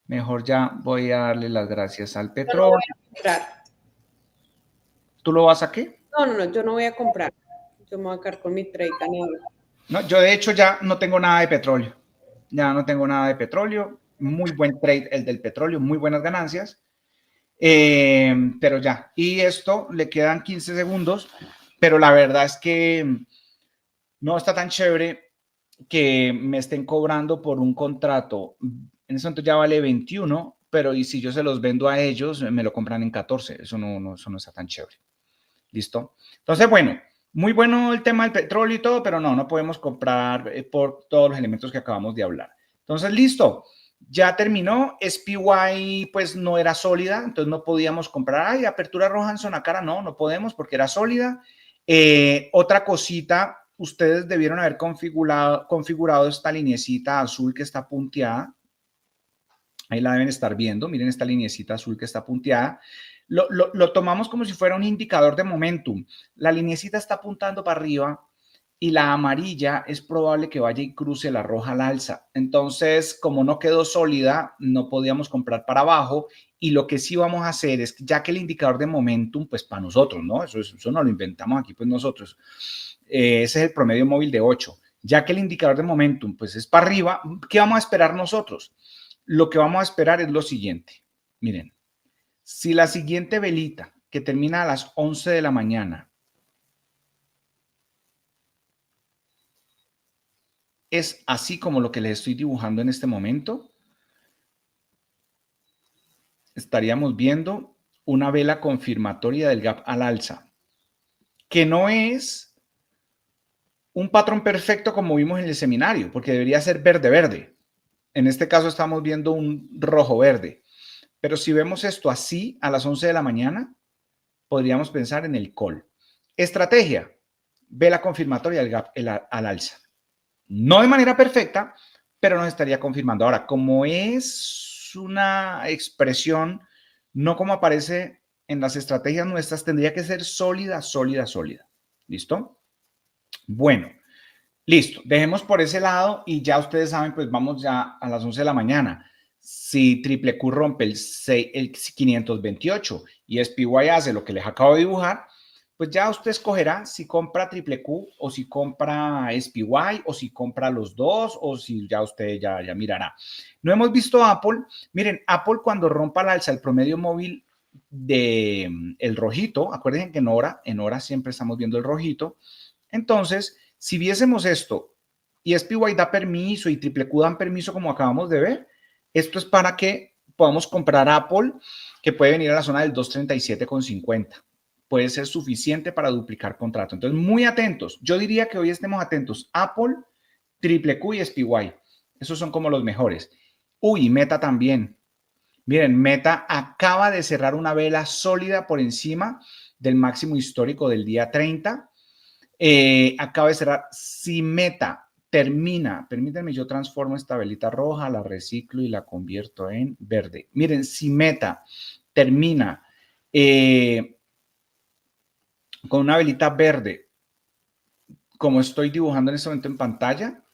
Mejor ya voy a darle las gracias al Yo no voy petróleo. a comprar. ¿Tú lo vas a qué? No, yo no voy a comprar. Yo me voy a quedar con mi trade ganador. No, yo de hecho ya no tengo nada de petróleo. Ya no tengo nada de petróleo. Muy buen trade el del petróleo, muy buenas ganancias. Pero ya. Y esto le quedan 15 segundos, pero la verdad es que no está tan chévere que me estén cobrando por un contrato. En ese momento ya vale 21, pero y si yo se los vendo a ellos, me lo compran en 14. Eso no está tan chévere. ¿Listo? Entonces, bueno, muy bueno el tema del petróleo y todo, pero no podemos comprar por todos los elementos que acabamos de hablar. Entonces, listo. Ya terminó. SPY pues no era sólida, entonces no podíamos comprar. Ay, apertura roja en zona cara. No podemos porque era sólida. Otra cosita, ustedes debieron haber configurado esta linecita azul que está punteada. Ahí la deben estar viendo. Miren esta linecita azul que está punteada. Lo tomamos como si fuera un indicador de momentum. La linecita está apuntando para arriba y la amarilla es probable que vaya y cruce la roja al alza. Entonces, como no quedó sólida, no podíamos comprar para abajo. Y lo que sí vamos a hacer es, ya que el indicador de momentum, pues para nosotros, ¿no? Eso no lo inventamos aquí, pues nosotros. Ese es el promedio móvil de 8. Ya que el indicador de momentum, pues es para arriba, ¿qué vamos a esperar nosotros? Lo que vamos a esperar es lo siguiente. Miren, si la siguiente velita, que termina a las 11 de la mañana, es así como lo que les estoy dibujando en este momento, estaríamos viendo una vela confirmatoria del gap al alza, que no es un patrón perfecto como vimos en el seminario, porque debería ser verde-verde. En este caso estamos viendo un rojo-verde. Pero si vemos esto así a las 11 de la mañana, podríamos pensar en el call. Estrategia, vela confirmatoria del gap al alza. No de manera perfecta, pero nos estaría confirmando. Ahora, como es una expresión, no como aparece en las estrategias nuestras, tendría que ser sólida, sólida, sólida. ¿Listo? Bueno, listo. Dejemos por ese lado y ya ustedes saben, pues vamos ya a las 11 de la mañana. Si triple Q rompe el 528 y SPY hace lo que les acabo de dibujar, pues ya usted escogerá si compra triple Q o si compra SPY o si compra los dos o si ya usted ya mirará. No hemos visto Apple. Miren, Apple cuando rompa al alza el promedio móvil de el rojito, acuérdense que en hora siempre estamos viendo el rojito. Entonces, si viésemos esto y SPY da permiso y triple Q dan permiso como acabamos de ver, esto es para que podamos comprar Apple, que puede venir a la zona del 237,50. Puede ser suficiente para duplicar contrato. Entonces, muy atentos. Yo diría que hoy estemos atentos. Apple, triple Q y SPY. Esos son como los mejores. Uy, Meta también. Miren, Meta acaba de cerrar una vela sólida por encima del máximo histórico del día 30. Acaba de cerrar. Si Meta termina, permítanme, yo transformo esta velita roja, la reciclo y la convierto en verde. Miren, si Meta termina con una velita verde, como estoy dibujando en este momento en pantalla,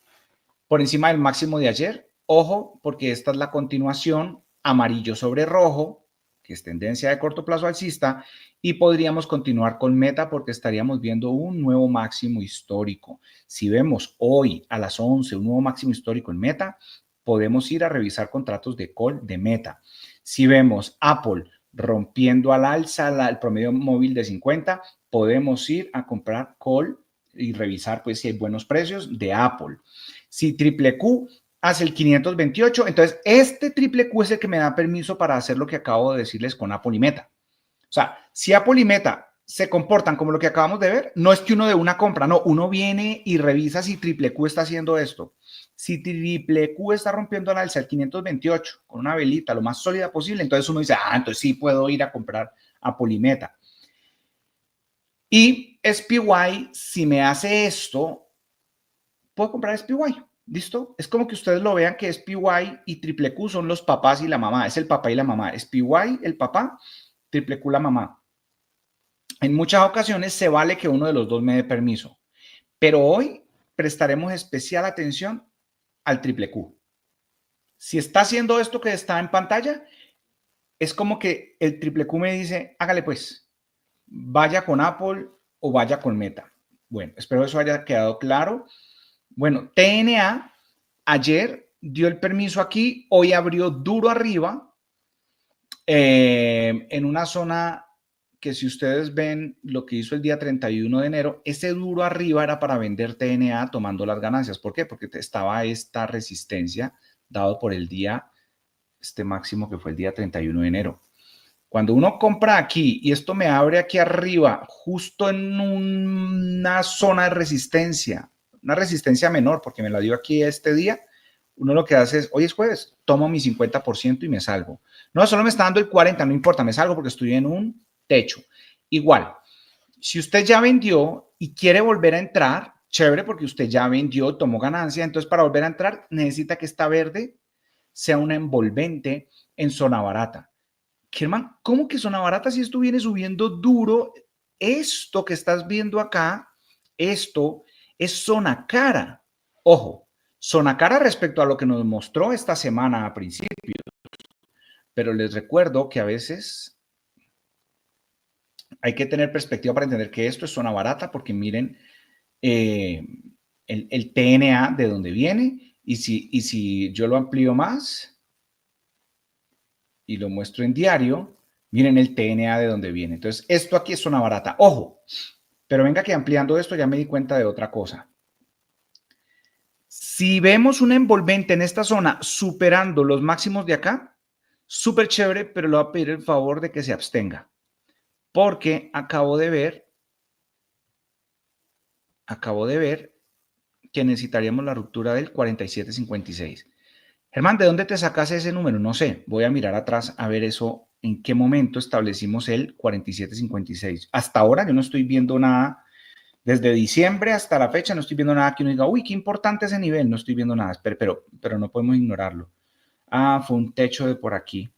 por encima del máximo de ayer, ojo, porque esta es la continuación, amarillo sobre rojo, que es tendencia de corto plazo alcista, y podríamos continuar con Meta porque estaríamos viendo un nuevo máximo histórico. Si vemos hoy a las 11 un nuevo máximo histórico en Meta, podemos ir a revisar contratos de call de Meta. Si vemos Apple rompiendo al alza el promedio móvil de 50, podemos ir a comprar call y revisar pues si hay buenos precios de Apple. Si triple Q hace el 528, entonces este triple Q es el que me da permiso para hacer lo que acabo de decirles con Apple y Meta. O sea, si Apple y Meta se comportan como lo que acabamos de ver, no es que uno de una compra, no, uno viene y revisa si triple Q está haciendo esto. Si triple Q está rompiendo al alza el 528 con una velita lo más sólida posible, entonces uno dice, entonces sí puedo ir a comprar Apple y Meta. Y SPY, si me hace esto, puedo comprar SPY. ¿Listo? Es como que ustedes lo vean que es PY y triple Q son los papás y la mamá. Es el papá y la mamá. Es PY el papá, triple Q la mamá. En muchas ocasiones se vale que uno de los dos me dé permiso, pero hoy prestaremos especial atención al triple Q. Si está haciendo esto que está en pantalla, es como que el triple Q me dice, hágale pues, vaya con Apple o vaya con Meta. Bueno, espero eso haya quedado claro. Bueno, TNA ayer dio el permiso aquí, hoy abrió duro arriba, en una zona que si ustedes ven lo que hizo el día 31 de enero, ese duro arriba era para vender TNA tomando las ganancias. ¿Por qué? Porque estaba esta resistencia dado por el día, este máximo que fue el día 31 de enero. Cuando uno compra aquí y esto me abre aquí arriba, justo en una zona de resistencia, una resistencia menor, porque me la dio aquí este día, uno lo que hace es, hoy es jueves, tomo mi 50% y me salgo. No, solo me está dando el 40%, no importa, me salgo porque estoy en un techo. Igual, si usted ya vendió y quiere volver a entrar, chévere, porque usted ya vendió, tomó ganancia, entonces para volver a entrar necesita que esta verde sea una envolvente en zona barata. Germán, ¿cómo que zona barata si esto viene subiendo duro? Esto que estás viendo acá, esto es zona cara. Ojo, zona cara respecto a lo que nos mostró esta semana a principio. Pero les recuerdo que a veces hay que tener perspectiva para entender que esto es zona barata, porque miren el TNA de dónde viene. Y si yo lo amplío más y lo muestro en diario, miren el TNA de dónde viene. Entonces, esto aquí es zona barata. Ojo, pero venga que ampliando esto ya me di cuenta de otra cosa. Si vemos un envolvente en esta zona superando los máximos de acá, súper chévere, pero le voy a pedir el favor de que se abstenga. Porque acabo de ver que necesitaríamos la ruptura del 47.56. Germán, ¿de dónde te sacas ese número? No sé, voy a mirar atrás a ver eso, en qué momento establecimos el 47.56. Hasta ahora yo no estoy viendo nada, desde diciembre hasta la fecha no estoy viendo nada que uno diga, uy, qué importante ese nivel, no estoy viendo nada, pero no podemos ignorarlo. Ah, fue un techo de por aquí,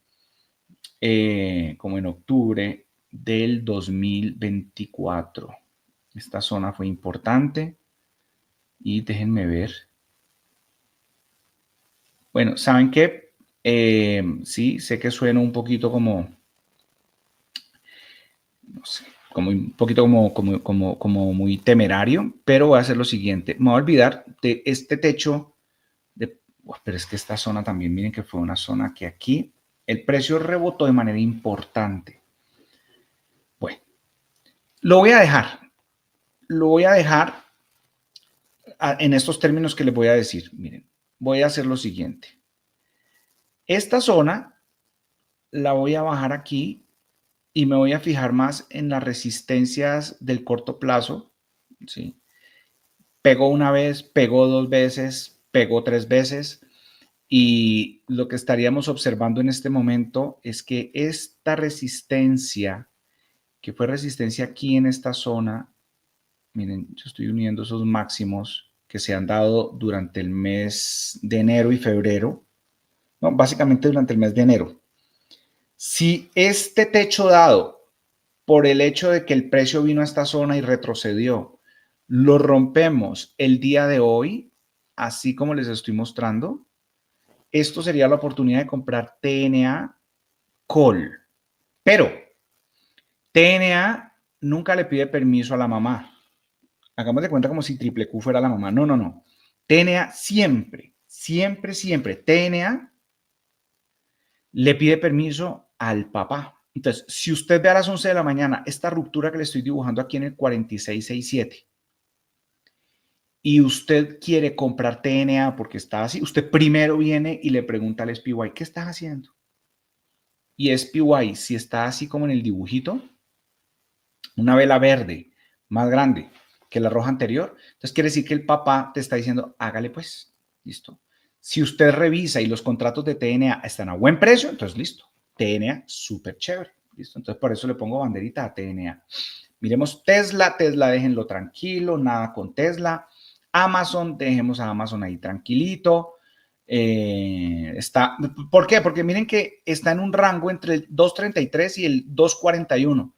como en octubre del 2024. Esta zona fue importante y déjenme ver. Bueno, ¿saben qué? Sí, sé que suena un poquito como, no sé, como un poquito como muy temerario, pero voy a hacer lo siguiente. Me voy a olvidar de este techo, pero es que esta zona también, miren que fue una zona que aquí el precio rebotó de manera importante. Bueno, lo voy a dejar en estos términos que les voy a decir. Miren, voy a hacer lo siguiente. Esta zona la voy a bajar aquí y me voy a fijar más en las resistencias del corto plazo, ¿sí? Pegó una vez, pegó dos veces, pegó tres veces y lo que estaríamos observando en este momento es que esta resistencia, que fue resistencia aquí en esta zona, miren, yo estoy uniendo esos máximos que se han dado durante el mes de enero y febrero, no, básicamente durante el mes de enero. Si este techo dado por el hecho de que el precio vino a esta zona y retrocedió, lo rompemos el día de hoy, así como les estoy mostrando, esto sería la oportunidad de comprar TNA Call. Pero TNA nunca le pide permiso a la mamá. Hagamos de cuenta como si triple Q fuera la mamá. No, no, no. TNA siempre, siempre, siempre. TNA le pide permiso al papá. Entonces, si usted ve a las 11 de la mañana esta ruptura que le estoy dibujando aquí en el 4667 y usted quiere comprar TNA porque está así, usted primero viene y le pregunta al SPY, ¿qué estás haciendo? Y SPY, si está así como en el dibujito, una vela verde más grande que la roja anterior, entonces quiere decir que el papá te está diciendo, hágale pues, listo. Si usted revisa y los contratos de TNA están a buen precio, entonces listo, TNA súper chévere, listo. Entonces por eso le pongo banderita a TNA. Miremos Tesla, déjenlo tranquilo, nada con Tesla. Amazon, dejemos a Amazon ahí tranquilito. ¿Por qué? Porque miren que está en un rango entre el 2.33 y el 2.41.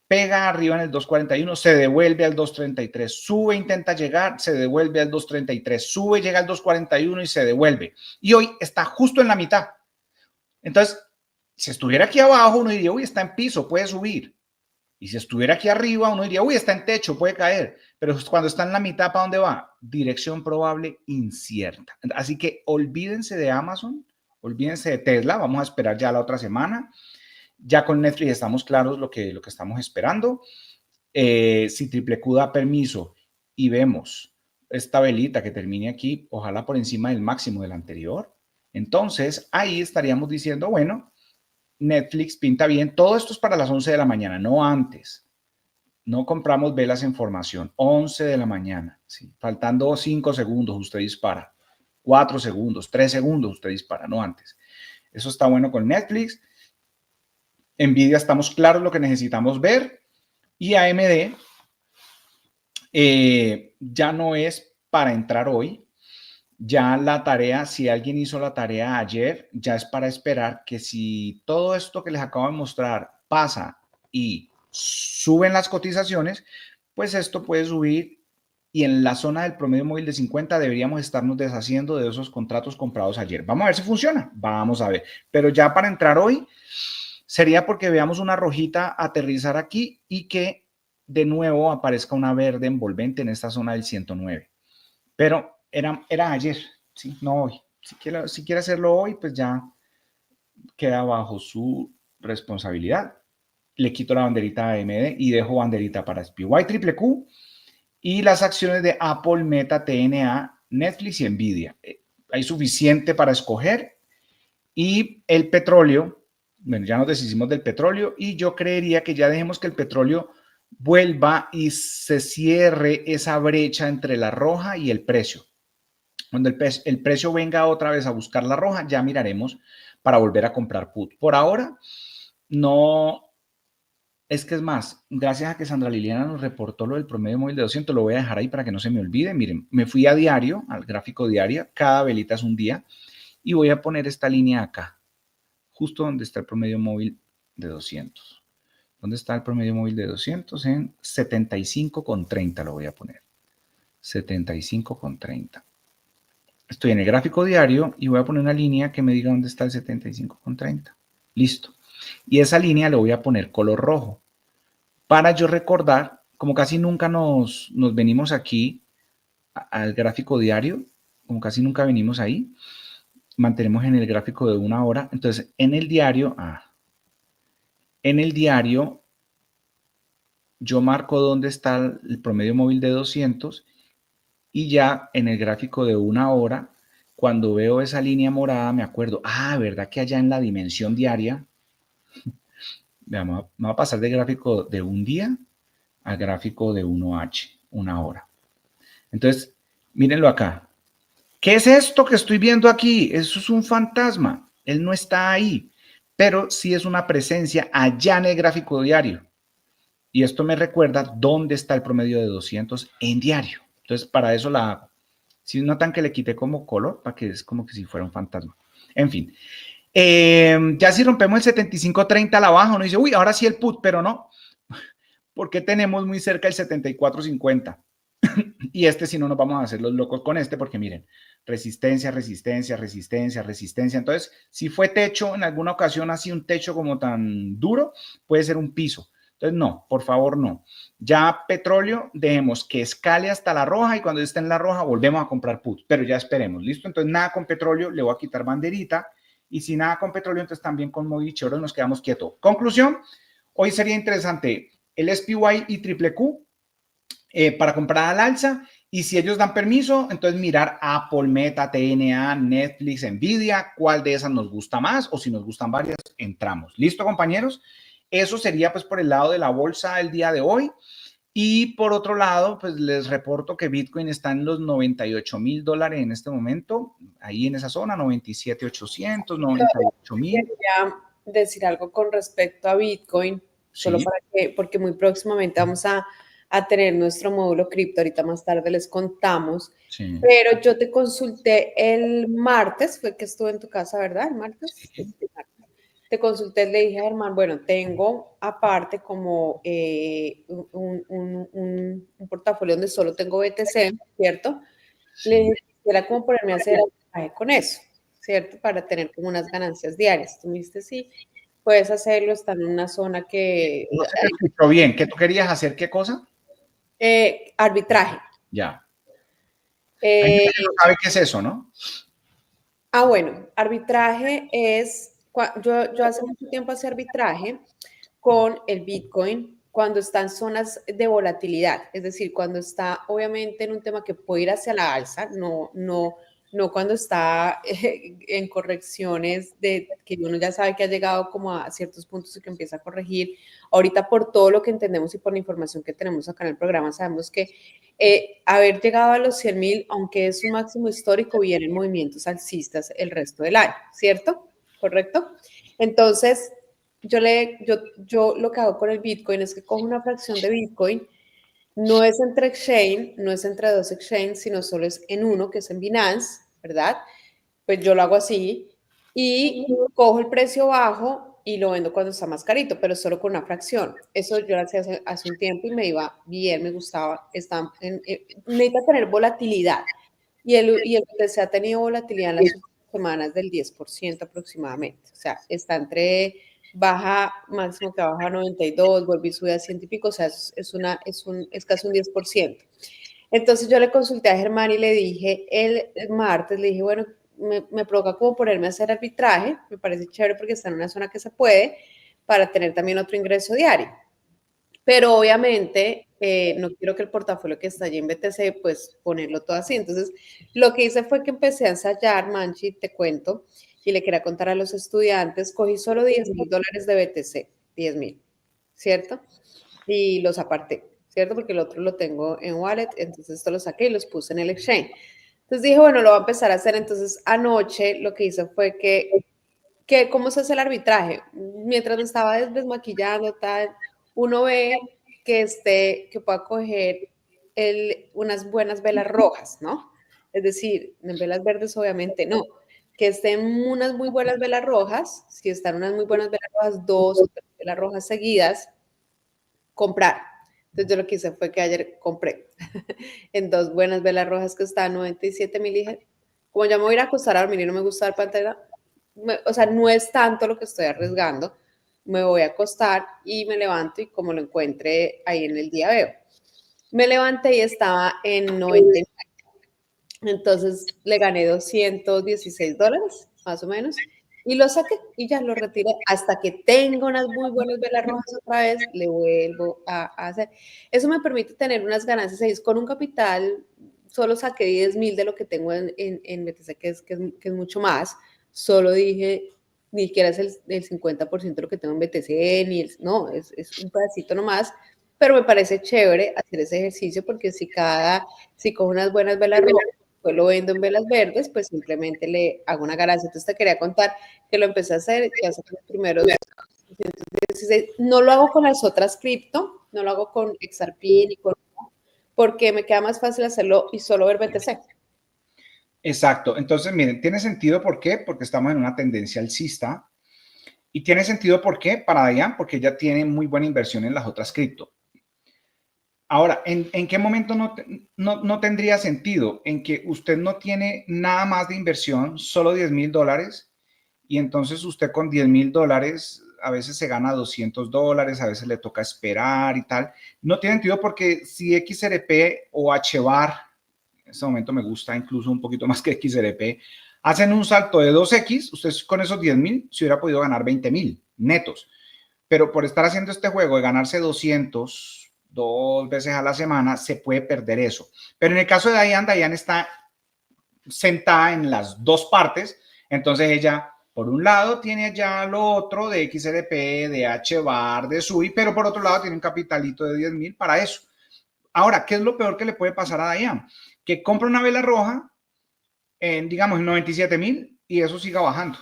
Pega arriba en el 2.41, se devuelve al 2.33, sube, intenta llegar, se devuelve al 2.33, sube, llega al 2.41 y se devuelve. Y hoy está justo en la mitad. Entonces, si estuviera aquí abajo, uno diría, uy, está en piso, puede subir. Y si estuviera aquí arriba, uno diría, uy, está en techo, puede caer. Pero cuando está en la mitad, ¿para dónde va? Dirección probable incierta. Así que olvídense de Amazon, olvídense de Tesla, vamos a esperar ya la otra semana. Ya con Netflix estamos claros lo que estamos esperando. Si Triple Q da permiso y vemos esta velita que termine aquí, ojalá por encima del máximo del anterior, entonces ahí estaríamos diciendo, bueno, Netflix pinta bien. Todo esto es para las 11 de la mañana, no antes. No compramos velas en formación. 11 de la mañana. ¿Sí? Faltando 5 segundos, usted dispara. 4 segundos, 3 segundos, usted dispara, no antes. Eso está bueno con Netflix. Nvidia, estamos claros lo que necesitamos ver. Y AMD ya no es para entrar hoy. Ya la tarea, si alguien hizo la tarea ayer, ya es para esperar que si todo esto que les acabo de mostrar pasa y suben las cotizaciones, pues esto puede subir y en la zona del promedio móvil de 50 deberíamos estarnos deshaciendo de esos contratos comprados ayer. Vamos a ver si funciona, vamos a ver. Pero ya para entrar hoy sería porque veamos una rojita aterrizar aquí y que de nuevo aparezca una verde envolvente en esta zona del 109. Pero era ayer, ¿sí? No hoy. Si quiere hacerlo hoy, pues ya queda bajo su responsabilidad. Le quito la banderita a AMD y dejo banderita para SPY Triple Q y las acciones de Apple, Meta, TNA, Netflix y Nvidia. Hay suficiente para escoger. Y el petróleo, bueno, ya nos deshicimos del petróleo y yo creería que ya dejemos que el petróleo vuelva y se cierre esa brecha entre la roja y el precio. Cuando el precio venga otra vez a buscar la roja, ya miraremos para volver a comprar put. Por ahora, no, es que es más, gracias a que Sandra Liliana nos reportó lo del promedio móvil de 200, lo voy a dejar ahí para que no se me olvide. Miren, me fui a diario, al gráfico diario, cada velita es un día, y voy a poner esta línea acá, justo donde está el promedio móvil de 200. ¿Dónde está el promedio móvil de 200? En 75,30 lo voy a poner. 75,30. Estoy en el gráfico diario y voy a poner una línea que me diga dónde está el 75,30. Listo. Y esa línea le voy a poner color rojo. Para yo recordar, como casi nunca nos venimos aquí al gráfico diario, como casi nunca venimos ahí, mantenemos en el gráfico de 1 hora. Entonces, en el diario, yo marco dónde está el promedio móvil de 200 y ya en el gráfico de 1 hora, cuando veo esa línea morada, me acuerdo, ¿verdad que allá en la dimensión diaria, me va a pasar del gráfico de un día al gráfico de 1H, 1 hora. Entonces, mírenlo acá. ¿Qué es esto que estoy viendo aquí? Eso es un fantasma. Él no está ahí, pero sí es una presencia allá en el gráfico diario. Y esto me recuerda dónde está el promedio de 200 en diario. Entonces, para eso la hago. Si notan que le quité como color, para que es como que si fuera un fantasma. En fin. Ya si rompemos el 75.30 a la baja, uno dice, uy, ahora sí el put, pero no. Porque tenemos muy cerca el 74.50. Y si no nos vamos a hacer los locos con porque miren, resistencia, resistencia, resistencia, resistencia. Entonces, si fue techo en alguna ocasión, así un techo como tan duro, puede ser un piso. Entonces, no, por favor, no. Ya petróleo, dejemos que escale hasta la roja y cuando esté en la roja volvemos a comprar put, pero ya esperemos, ¿listo? Entonces, nada con petróleo, le voy a quitar banderita y si nada con petróleo, entonces también con Movichoro Oro nos quedamos quietos. Conclusión, hoy sería interesante el SPY y Triple Q para comprar al alza y si ellos dan permiso, entonces mirar Apple, Meta, TNA, Netflix, Nvidia, cuál de esas nos gusta más o si nos gustan varias, entramos. ¿Listo, compañeros? Eso sería pues por el lado de la bolsa el día de hoy. Y por otro lado, pues les reporto que Bitcoin está en los $98,000 en este momento, ahí en esa zona, 97,800, 98,000. Quería decir algo con respecto a Bitcoin, solo Sí. para que, porque muy próximamente vamos a a tener nuestro módulo cripto. Ahorita más tarde les contamos. Sí. Pero yo te consulté el martes, fue que estuve en tu casa, ¿verdad? ¿El martes? Sí. Te consulté, le dije a Germán, bueno, tengo aparte como un portafolio donde solo tengo BTC, ¿cierto? Le dije, quisiera como ponerme a hacer arbitraje con eso, ¿cierto? Para tener como unas ganancias diarias. Tú me dijiste, sí, puedes hacerlo, está en una zona que... No se te escuchó bien. ¿Qué tú querías hacer? ¿Qué cosa? Arbitraje. Ya. Hay gente Eh, que no sabe qué es eso, ¿no? bueno, arbitraje es, yo hace mucho tiempo hacía arbitraje con el Bitcoin cuando está en zonas de volatilidad, es decir, cuando está obviamente en un tema que puede ir hacia la alza, no cuando está en correcciones de que uno ya sabe que ha llegado como a ciertos puntos y que empieza a corregir. Ahorita por todo lo que entendemos y por la información que tenemos acá en el programa, sabemos que haber llegado a los 100.000, aunque es un máximo histórico, vienen movimientos alcistas el resto del año, ¿cierto? ¿Correcto? Entonces, yo lo que hago con el Bitcoin es que cojo una fracción de Bitcoin, no es entre exchange, no es entre dos exchanges, sino solo es en uno, que es en Binance, ¿verdad? Pues yo lo hago así y cojo el precio bajo y lo vendo cuando está más carito, pero solo con una fracción. Eso yo lo hacía hace un tiempo y me iba bien, me gustaba. Necesita tener volatilidad y el BTC ha tenido volatilidad en las últimas semanas del 10% aproximadamente. O sea, está entre baja, máximo que baja a 92, vuelve y sube a 100 y pico, o sea, es casi un 10%. Entonces yo le consulté a Germán y le dije el martes, le dije, bueno, me provoca como ponerme a hacer arbitraje, me parece chévere porque está en una zona que se puede, para tener también otro ingreso diario. Pero obviamente no quiero que el portafolio que está allí en BTC, pues ponerlo todo así. Entonces, lo que hice fue que empecé a ensayar, Manchi, te cuento, y le quería contar a los estudiantes, cogí solo $10,000 de BTC, 10,000, ¿cierto? Y los aparté, ¿cierto? Porque el otro lo tengo en wallet, entonces esto lo saqué y los puse en el exchange. Entonces dije, bueno, lo voy a empezar a hacer. Entonces anoche lo que hice fue que ¿cómo se hace el arbitraje? Mientras me estaba desmaquillando, tal, uno ve que pueda coger unas buenas velas rojas, ¿no? Es decir, en velas verdes obviamente no. Que estén unas muy buenas velas rojas, si están unas muy buenas velas rojas, 2 o 3 velas rojas seguidas, comprar. Entonces yo lo que hice fue que ayer compré en 2 buenas velas rojas que estaban 97,000. Dije, como ya me voy a ir a acostar a dormir y no me gusta dar pantalla, o sea, no es tanto lo que estoy arriesgando. Me voy a acostar y me levanto y como lo encuentre ahí en el día veo. Me levanté y estaba en 99. Entonces le gané $216, más o menos, y lo saqué y ya lo retiré. Hasta que tenga unas muy buenas velas rojas otra vez, le vuelvo a hacer. Eso me permite tener unas ganancias ahí. Con un capital, solo saqué 10,000 de lo que tengo en BTC, que es mucho más. Solo dije, ni siquiera es el 50% de lo que tengo en BTC, no, es un pedacito nomás. Pero me parece chévere hacer ese ejercicio porque si cojo unas buenas velas rojas, pues lo vendo en velas verdes, pues simplemente le hago una ganancia. Entonces te quería contar que lo empecé a hacer, ya hace los primeros 216. No lo hago con las otras cripto, no lo hago con XRP ni con, porque me queda más fácil hacerlo y solo ver BTC. Exacto. Entonces, miren, tiene sentido. ¿Por qué? Porque estamos en una tendencia alcista. Y tiene sentido, ¿por qué? Para Diane, porque ella tiene muy buena inversión en las otras cripto. Ahora, ¿en qué momento no tendría sentido? En que usted no tiene nada más de inversión, solo $10,000, y entonces usted con $10,000 a veces se gana $200, a veces le toca esperar y tal. No tiene sentido porque si XRP o HBAR, en este momento me gusta incluso un poquito más que XRP, hacen un salto de 2X, usted con esos 10,000 se hubiera podido ganar 20,000 netos. Pero por estar haciendo este juego de ganarse 200 2 veces a la semana, se puede perder eso. Pero en el caso de Diane está sentada en las dos partes, entonces ella, por un lado, tiene ya lo otro de XRP, de HBAR, de SUI, pero por otro lado tiene un capitalito de 10,000 para eso. Ahora, ¿qué es lo peor que le puede pasar a Diane? Que compra una vela roja en, digamos, en 97,000 y eso siga bajando.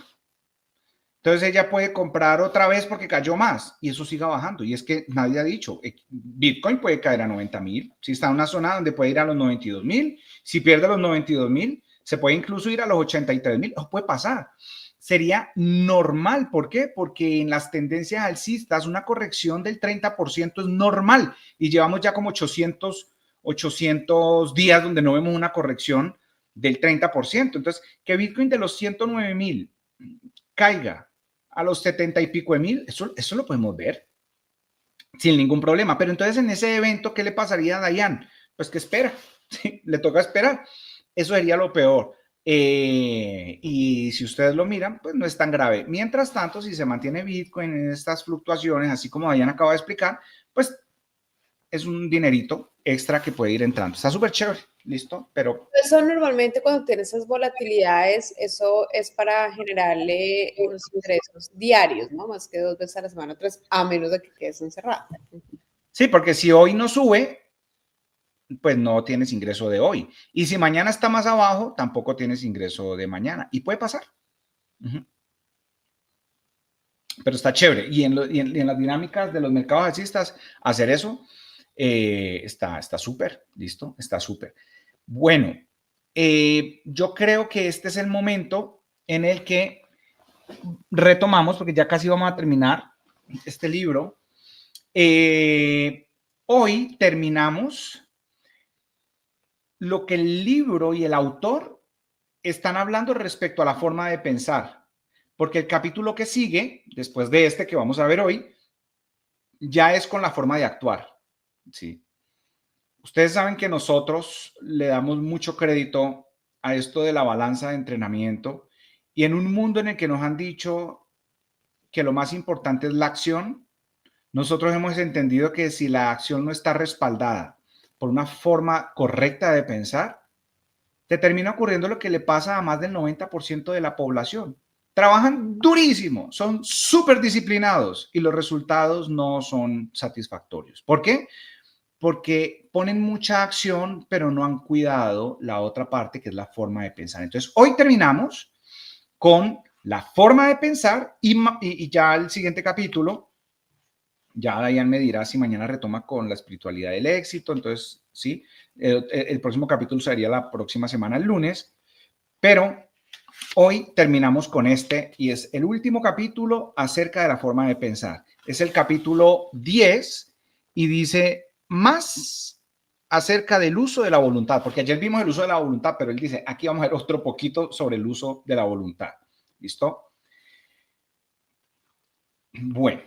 Entonces ella puede comprar otra vez porque cayó más y eso siga bajando. Y es que nadie ha dicho, Bitcoin puede caer a 90.000, si está en una zona donde puede ir a los 92.000, si pierde los 92.000, se puede incluso ir a los 83.000, o puede pasar. Sería normal, ¿por qué? Porque en las tendencias alcistas una corrección del 30% es normal y llevamos ya como 800 días donde no vemos una corrección del 30%. Entonces, que Bitcoin de los 109.000 caiga a los 70 y pico de mil, eso lo podemos ver sin ningún problema. Pero entonces en ese evento, ¿qué le pasaría a Dayan? Pues que espera, ¿sí? Le toca esperar. Eso sería lo peor. Y si ustedes lo miran, pues no es tan grave. Mientras tanto, si se mantiene Bitcoin en estas fluctuaciones, así como Dayan acaba de explicar, pues es un dinerito extra que puede ir entrando. Está súper chévere, ¿listo? Pero eso normalmente cuando tienes esas volatilidades, eso es para generarle unos ingresos diarios, ¿no? Más que 2 veces a la semana, 3, a menos de que quedes encerrado. sí, porque si hoy no sube, pues no tienes ingreso de hoy. Y si mañana está más abajo, tampoco tienes ingreso de mañana. Y puede pasar. Pero está chévere. Y en las dinámicas de los mercados alcistas, hacer eso está súper, ¿listo? Está súper. Bueno, yo creo que este es el momento en el que retomamos, porque ya casi vamos a terminar este libro. Hoy terminamos lo que el libro y el autor están hablando respecto a la forma de pensar, porque el capítulo que sigue, después de este que vamos a ver hoy, ya es con la forma de actuar, ¿sí? Ustedes saben que nosotros le damos mucho crédito a esto de la balanza de entrenamiento y en un mundo en el que nos han dicho que lo más importante es la acción, nosotros hemos entendido que si la acción no está respaldada por una forma correcta de pensar, te termina ocurriendo lo que le pasa a más del 90% de la población. Trabajan durísimo, son súper disciplinados y los resultados no son satisfactorios. ¿Por qué? Porque ponen mucha acción, pero no han cuidado la otra parte, que es la forma de pensar. Entonces, hoy terminamos con la forma de pensar y ya el siguiente capítulo, ya Dayan me dirá si mañana retoma con la espiritualidad del éxito. Entonces, sí, el próximo capítulo sería la próxima semana, el lunes, pero hoy terminamos con este y es el último capítulo acerca de la forma de pensar. Es el capítulo 10 y dice más acerca del uso de la voluntad, porque ayer vimos el uso de la voluntad, pero él dice, aquí vamos a ver otro poquito sobre el uso de la voluntad. ¿Listo? Bueno,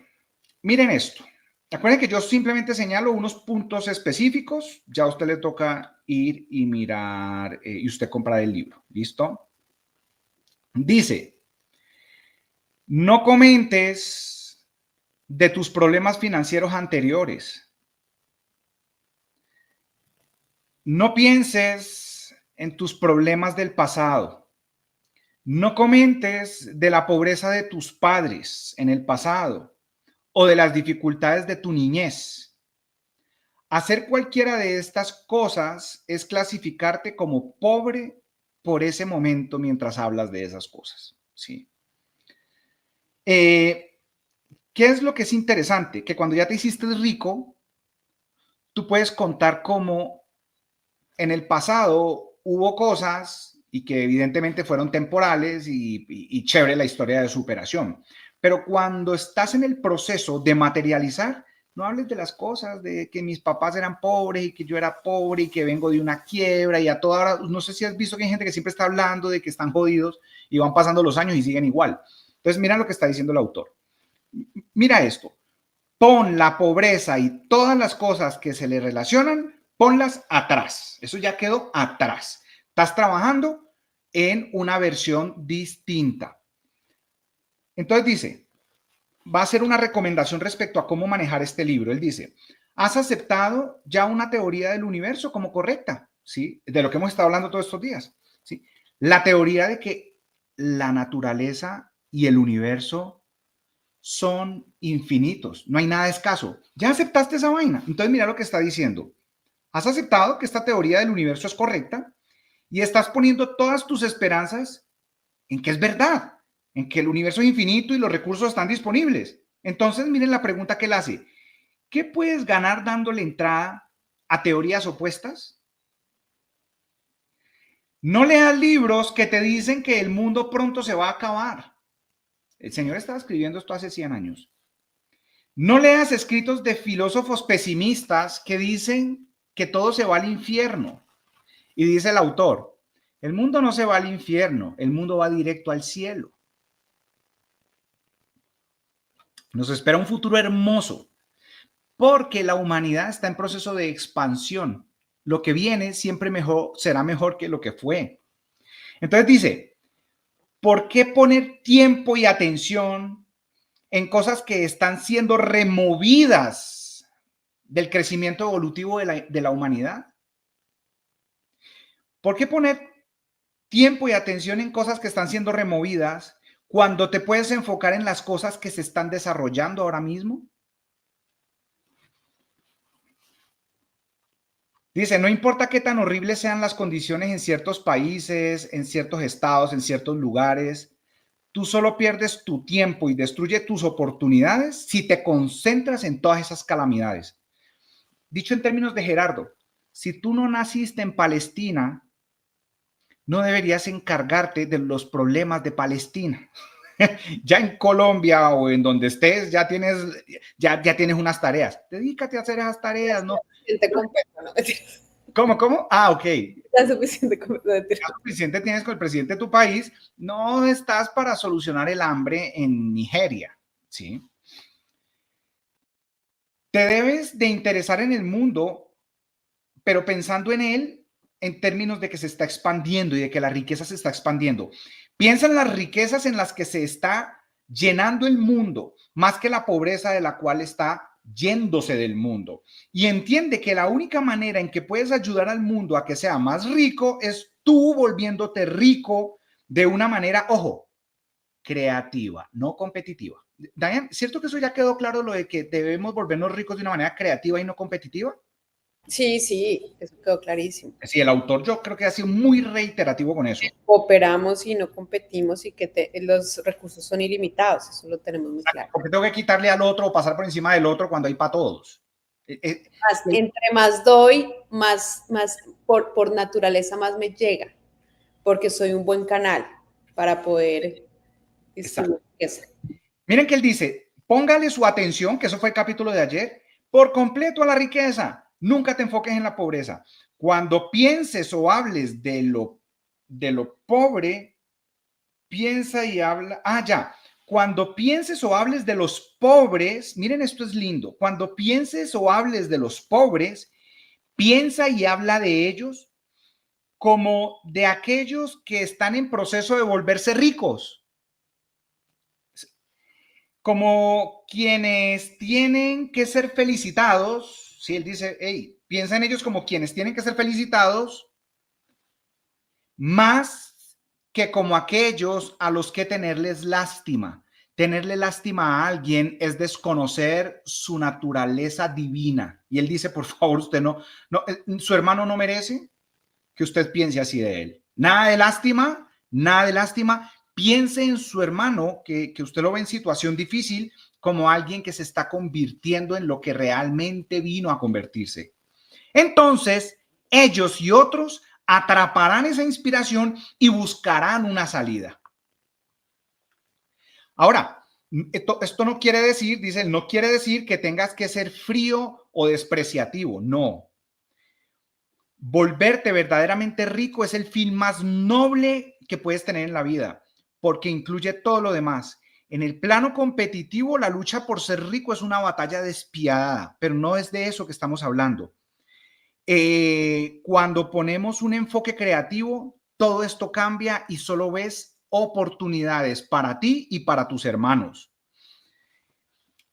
miren esto. Recuerden que yo simplemente señalo unos puntos específicos, ya a usted le toca ir y mirar y usted comprar el libro. ¿Listo? Dice, no comentes de tus problemas financieros anteriores. No pienses en tus problemas del pasado. No comentes de la pobreza de tus padres en el pasado o de las dificultades de tu niñez. Hacer cualquiera de estas cosas es clasificarte como pobre por ese momento mientras hablas de esas cosas. ¿Sí? ¿Qué es lo que es interesante? Que cuando ya te hiciste rico, tú puedes contar cómo en el pasado hubo cosas y que evidentemente fueron temporales y chévere la historia de superación. Pero cuando estás en el proceso de materializar, no hables de las cosas, de que mis papás eran pobres y que yo era pobre y que vengo de una quiebra y a toda hora, no sé si has visto que hay gente que siempre está hablando de que están jodidos y van pasando los años y siguen igual. Entonces, mira lo que está diciendo el autor. Mira esto. Pon la pobreza y todas las cosas que se le relacionan, ponlas atrás. Eso ya quedó atrás. Estás trabajando en una versión distinta. Entonces dice, va a ser una recomendación respecto a cómo manejar este libro. Él dice, ¿has aceptado ya una teoría del universo como correcta? ¿Sí? De lo que hemos estado hablando todos estos días. ¿Sí? La teoría de que la naturaleza y el universo son infinitos, no hay nada escaso. ¿Ya aceptaste esa vaina? Entonces mira lo que está diciendo. Has aceptado que esta teoría del universo es correcta y estás poniendo todas tus esperanzas en que es verdad. en que el universo es infinito y los recursos están disponibles. Entonces, miren la pregunta que él hace. ¿Qué puedes ganar dándole entrada a teorías opuestas? No leas libros que te dicen que el mundo pronto se va a acabar. El señor estaba escribiendo esto hace 100 años. No leas escritos de filósofos pesimistas que dicen que todo se va al infierno. Y dice el autor, el mundo no se va al infierno, el mundo va directo al cielo. Nos espera un futuro hermoso, porque la humanidad está en proceso de expansión. Lo que viene siempre será mejor que lo que fue. Entonces dice, ¿por qué poner tiempo y atención en cosas que están siendo removidas del crecimiento evolutivo de la humanidad? ¿Por qué poner tiempo y atención en cosas que están siendo removidas cuando te puedes enfocar en las cosas que se están desarrollando ahora mismo? Dice, no importa qué tan horribles sean las condiciones en ciertos países, en ciertos estados, en ciertos lugares, tú solo pierdes tu tiempo y destruye tus oportunidades si te concentras en todas esas calamidades. Dicho en términos de Gerardo, si tú no naciste en Palestina, no deberías encargarte de los problemas de Palestina. Ya en Colombia o en donde estés, ya tienes unas tareas. Dedícate a hacer esas tareas, ¿no? ¿Cómo? Ah, ok. Ya suficiente con Ya suficiente tienes con el presidente de tu país. No estás para solucionar el hambre en Nigeria, ¿sí? Te debes de interesar en el mundo, pero pensando en él en términos de que se está expandiendo y de que la riqueza se está expandiendo. Piensa en las riquezas en las que se está llenando el mundo, más que la pobreza de la cual está yéndose del mundo. Y entiende que la única manera en que puedes ayudar al mundo a que sea más rico es tú volviéndote rico de una manera, ojo, creativa, no competitiva. Diane, ¿cierto que eso ya quedó claro, lo de que debemos volvernos ricos de una manera creativa y no competitiva? Sí, sí, eso quedó clarísimo. Sí, el autor yo creo que ha sido muy reiterativo con eso. Cooperamos y no competimos y que los recursos son ilimitados, eso lo tenemos muy claro. Porque tengo que quitarle al otro o pasar por encima del otro cuando hay para todos. Entre más doy, más por naturaleza más me llega, porque soy un buen canal para poder distribuir eso. Miren que él dice, póngale su atención, que eso fue el capítulo de ayer, por completo a la riqueza. Nunca te enfoques en la pobreza. Cuando pienses o hables de lo pobre, piensa y habla. Cuando pienses o hables de los pobres, miren, esto es lindo. Cuando pienses o hables de los pobres, piensa y habla de ellos como de aquellos que están en proceso de volverse ricos, como quienes tienen que ser felicitados. Si él dice, hey, piensa en ellos como quienes tienen que ser felicitados, más que como aquellos a los que tenerles lástima. Tenerle lástima a alguien es desconocer su naturaleza divina. Y él dice, por favor, usted no, su hermano no merece que usted piense así de él. Nada de lástima, nada de lástima. Piense en su hermano, que usted lo ve en situación difícil, como alguien que se está convirtiendo en lo que realmente vino a convertirse. Entonces, ellos y otros atraparán esa inspiración y buscarán una salida. Ahora, esto no quiere decir, dice, no quiere decir que tengas que ser frío o despreciativo, no. Volverte verdaderamente rico es el fin más noble que puedes tener en la vida, porque incluye todo lo demás. En el plano competitivo, la lucha por ser rico es una batalla despiadada, pero no es de eso que estamos hablando. Cuando ponemos un enfoque creativo, todo esto cambia y solo ves oportunidades para ti y para tus hermanos.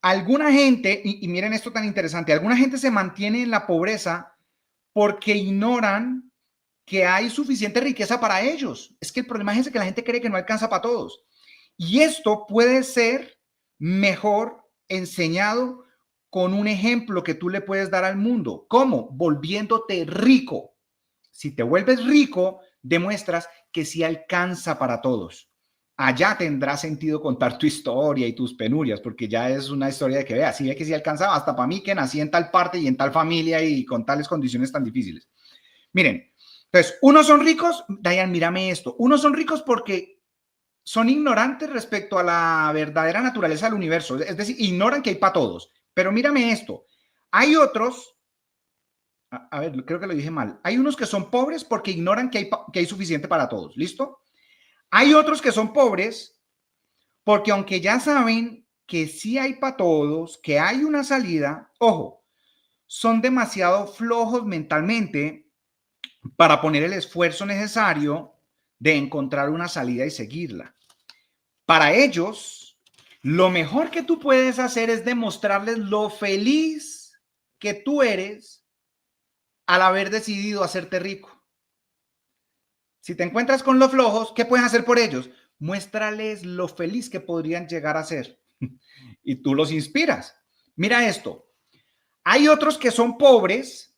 Alguna gente, y miren esto tan interesante, alguna gente se mantiene en la pobreza porque ignoran que hay suficiente riqueza para ellos. Es que el problema es que la gente cree que no alcanza para todos. Y esto puede ser mejor enseñado con un ejemplo que tú le puedes dar al mundo. ¿Cómo? Volviéndote rico. Si te vuelves rico, demuestras que sí alcanza para todos. allá tendrá sentido contar tu historia y tus penurias, porque ya es una historia de que vea, sí ve que sí alcanzaba, hasta para mí que nací en tal parte y en tal familia y con tales condiciones tan difíciles. Miren, entonces, unos son ricos, Dayan, mírame esto, unos son ricos porque son ignorantes respecto a la verdadera naturaleza del universo, es decir, ignoran que hay para todos. Pero mírame esto, hay otros, a ver, creo que lo dije mal, hay unos que son pobres porque ignoran que hay suficiente para todos, ¿listo? Hay otros que son pobres porque aunque ya saben que sí hay para todos, que hay una salida, ojo, son demasiado flojos mentalmente para poner el esfuerzo necesario de encontrar una salida y seguirla. Para ellos, lo mejor que tú puedes hacer es demostrarles lo feliz que tú eres al haber decidido hacerte rico. Si te encuentras con los flojos, ¿qué puedes hacer por ellos? Muéstrales lo feliz que podrían llegar a ser y tú los inspiras. Mira esto, hay otros que son pobres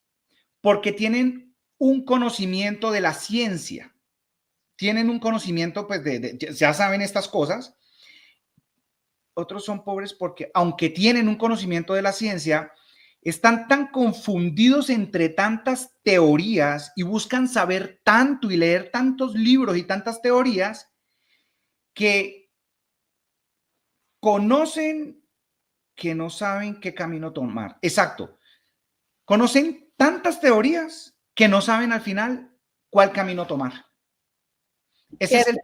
porque tienen un conocimiento de la ciencia, tienen un conocimiento, pues, ya saben estas cosas. Otros son pobres porque, aunque tienen un conocimiento de la ciencia, están tan confundidos entre tantas teorías y buscan saber tanto y leer tantos libros y tantas teorías que conocen que no saben qué camino tomar. Exacto. Conocen tantas teorías que no saben al final cuál camino tomar. Ese es el...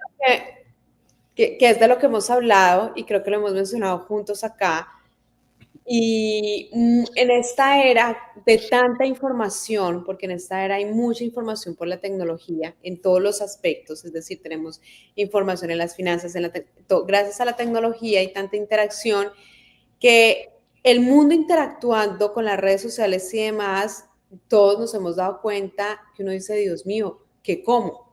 que es de lo que hemos hablado y creo que lo hemos mencionado juntos acá. Y en esta era de tanta información, porque en esta era hay mucha información por la tecnología en todos los aspectos, es decir, tenemos información en las finanzas, gracias a la tecnología hay tanta interacción que el mundo interactuando con las redes sociales y demás, todos nos hemos dado cuenta que uno dice, Dios mío, ¿qué como?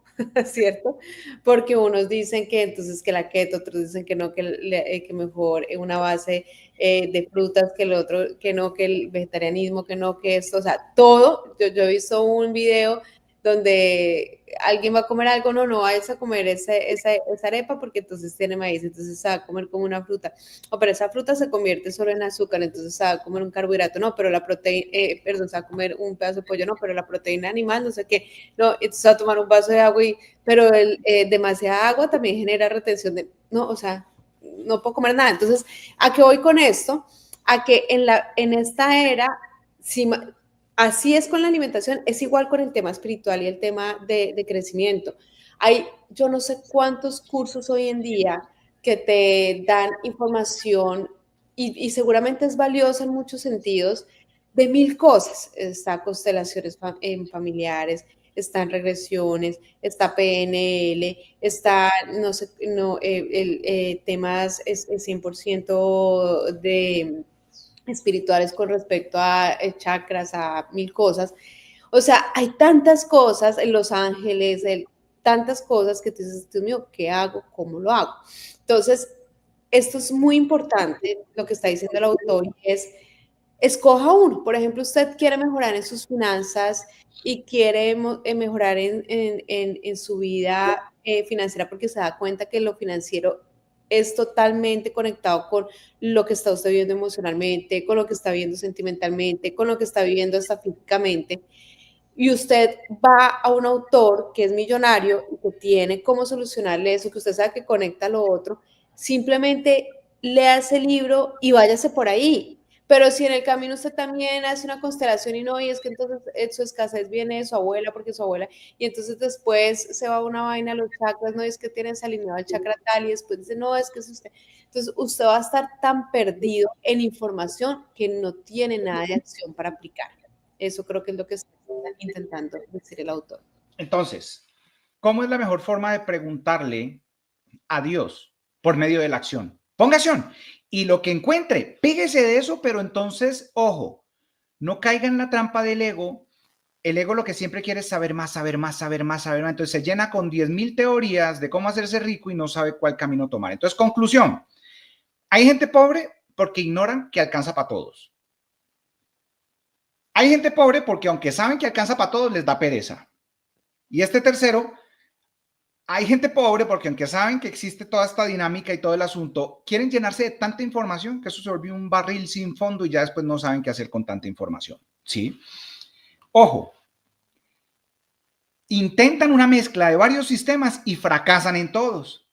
¿Cierto? Porque unos dicen que entonces que la keto, otros dicen que no, que mejor una base de frutas, que el otro, que no, que el vegetarianismo, que no, que esto, o sea, todo. Yo he visto un video donde alguien va a comer algo, no vayas a comer esa arepa porque entonces tiene maíz, entonces se va a comer como una fruta, o pero esa fruta se convierte solo en azúcar, entonces se va a comer un carbohidrato, no, pero la proteína, perdón, se va a comer un pedazo de pollo, no, pero la proteína animal, no sé qué, no, entonces se va a tomar un vaso de agua, pero demasiada agua también genera retención de, no, o sea, no puedo comer nada. Entonces, ¿a qué voy con esto? A que en esta era, si, así es con la alimentación, es igual con el tema espiritual y el tema de crecimiento. Hay yo no sé cuántos cursos hoy en día que te dan información y seguramente es valiosa en muchos sentidos de mil cosas. Está constelaciones familiares, están regresiones, está PNL, está, no sé, no, temas 100% de espirituales con respecto a chakras, a mil cosas. O sea, hay tantas cosas en Los Ángeles, tantas cosas que tú dices, Dios mío, ¿qué hago? ¿Cómo lo hago? Entonces, esto es muy importante, lo que está diciendo el autor, es escoja uno. Por ejemplo, usted quiere mejorar en sus finanzas y quiere mejorar en su vida financiera porque se da cuenta que lo financiero es totalmente conectado con lo que está usted viviendo emocionalmente, con lo que está viviendo sentimentalmente, con lo que está viviendo hasta físicamente. Y usted va a un autor que es millonario y que tiene cómo solucionarle eso, que usted sabe que conecta lo otro, simplemente lea ese libro y váyase por ahí. Pero si en el camino usted también hace una constelación y no, y es que entonces su escasez viene de su abuela, porque su abuela, y entonces después se va a una vaina a los chakras, no, es que tienes alineado el chakra tal, y después dice, no, es que es usted. Entonces usted va a estar tan perdido en información que no tiene nada de acción para aplicar. Eso creo que es lo que está intentando decir el autor. Entonces, ¿cómo es la mejor forma de preguntarle a Dios? Por medio de la acción. Ponga acción. Y lo que encuentre, píguese de eso, pero entonces, ojo, no caiga en la trampa del ego. El ego lo que siempre quiere es saber más, saber más, saber más, saber más. Entonces se llena con 10,000 teorías de cómo hacerse rico y no sabe cuál camino tomar. Entonces, conclusión. Hay gente pobre porque ignoran que alcanza para todos. Hay gente pobre porque aunque saben que alcanza para todos, les da pereza. Y este tercero hay gente pobre porque aunque saben que existe toda esta dinámica y todo el asunto, quieren llenarse de tanta información que eso se volvió un barril sin fondo y ya después no saben qué hacer con tanta información, ¿sí? Ojo, intentan una mezcla de varios sistemas y fracasan en todos.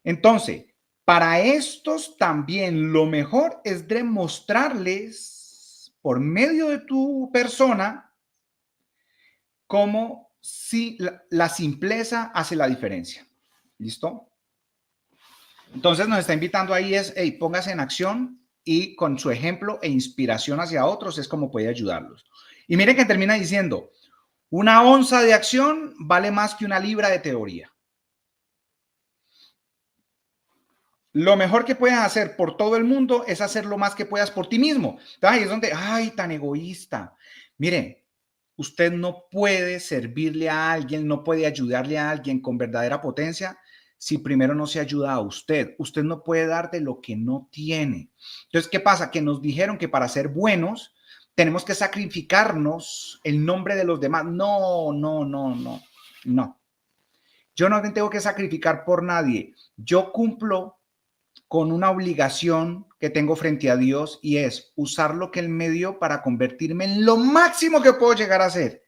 Entonces, para estos también lo mejor es demostrarles por medio de tu persona cómo si la simpleza hace la diferencia. ¿Listo? Entonces nos está invitando ahí es, hey, póngase en acción y con su ejemplo e inspiración hacia otros es como puede ayudarlos. Y miren que termina diciendo, una onza de acción vale más que una libra de teoría. Lo mejor que puedes hacer por todo el mundo es hacer lo más que puedas por ti mismo. Ahí es donde, ay, tan egoísta. Miren, usted no puede servirle a alguien, no puede ayudarle a alguien con verdadera potencia si primero no se ayuda a usted. Usted no puede dar de lo que no tiene. Entonces, ¿qué pasa? Que nos dijeron que para ser buenos tenemos que sacrificarnos el nombre de los demás. No. Yo no me tengo que sacrificar por nadie. Yo cumplo con una obligación que tengo frente a Dios y es usar lo que Él me dio para convertirme en lo máximo que puedo llegar a ser.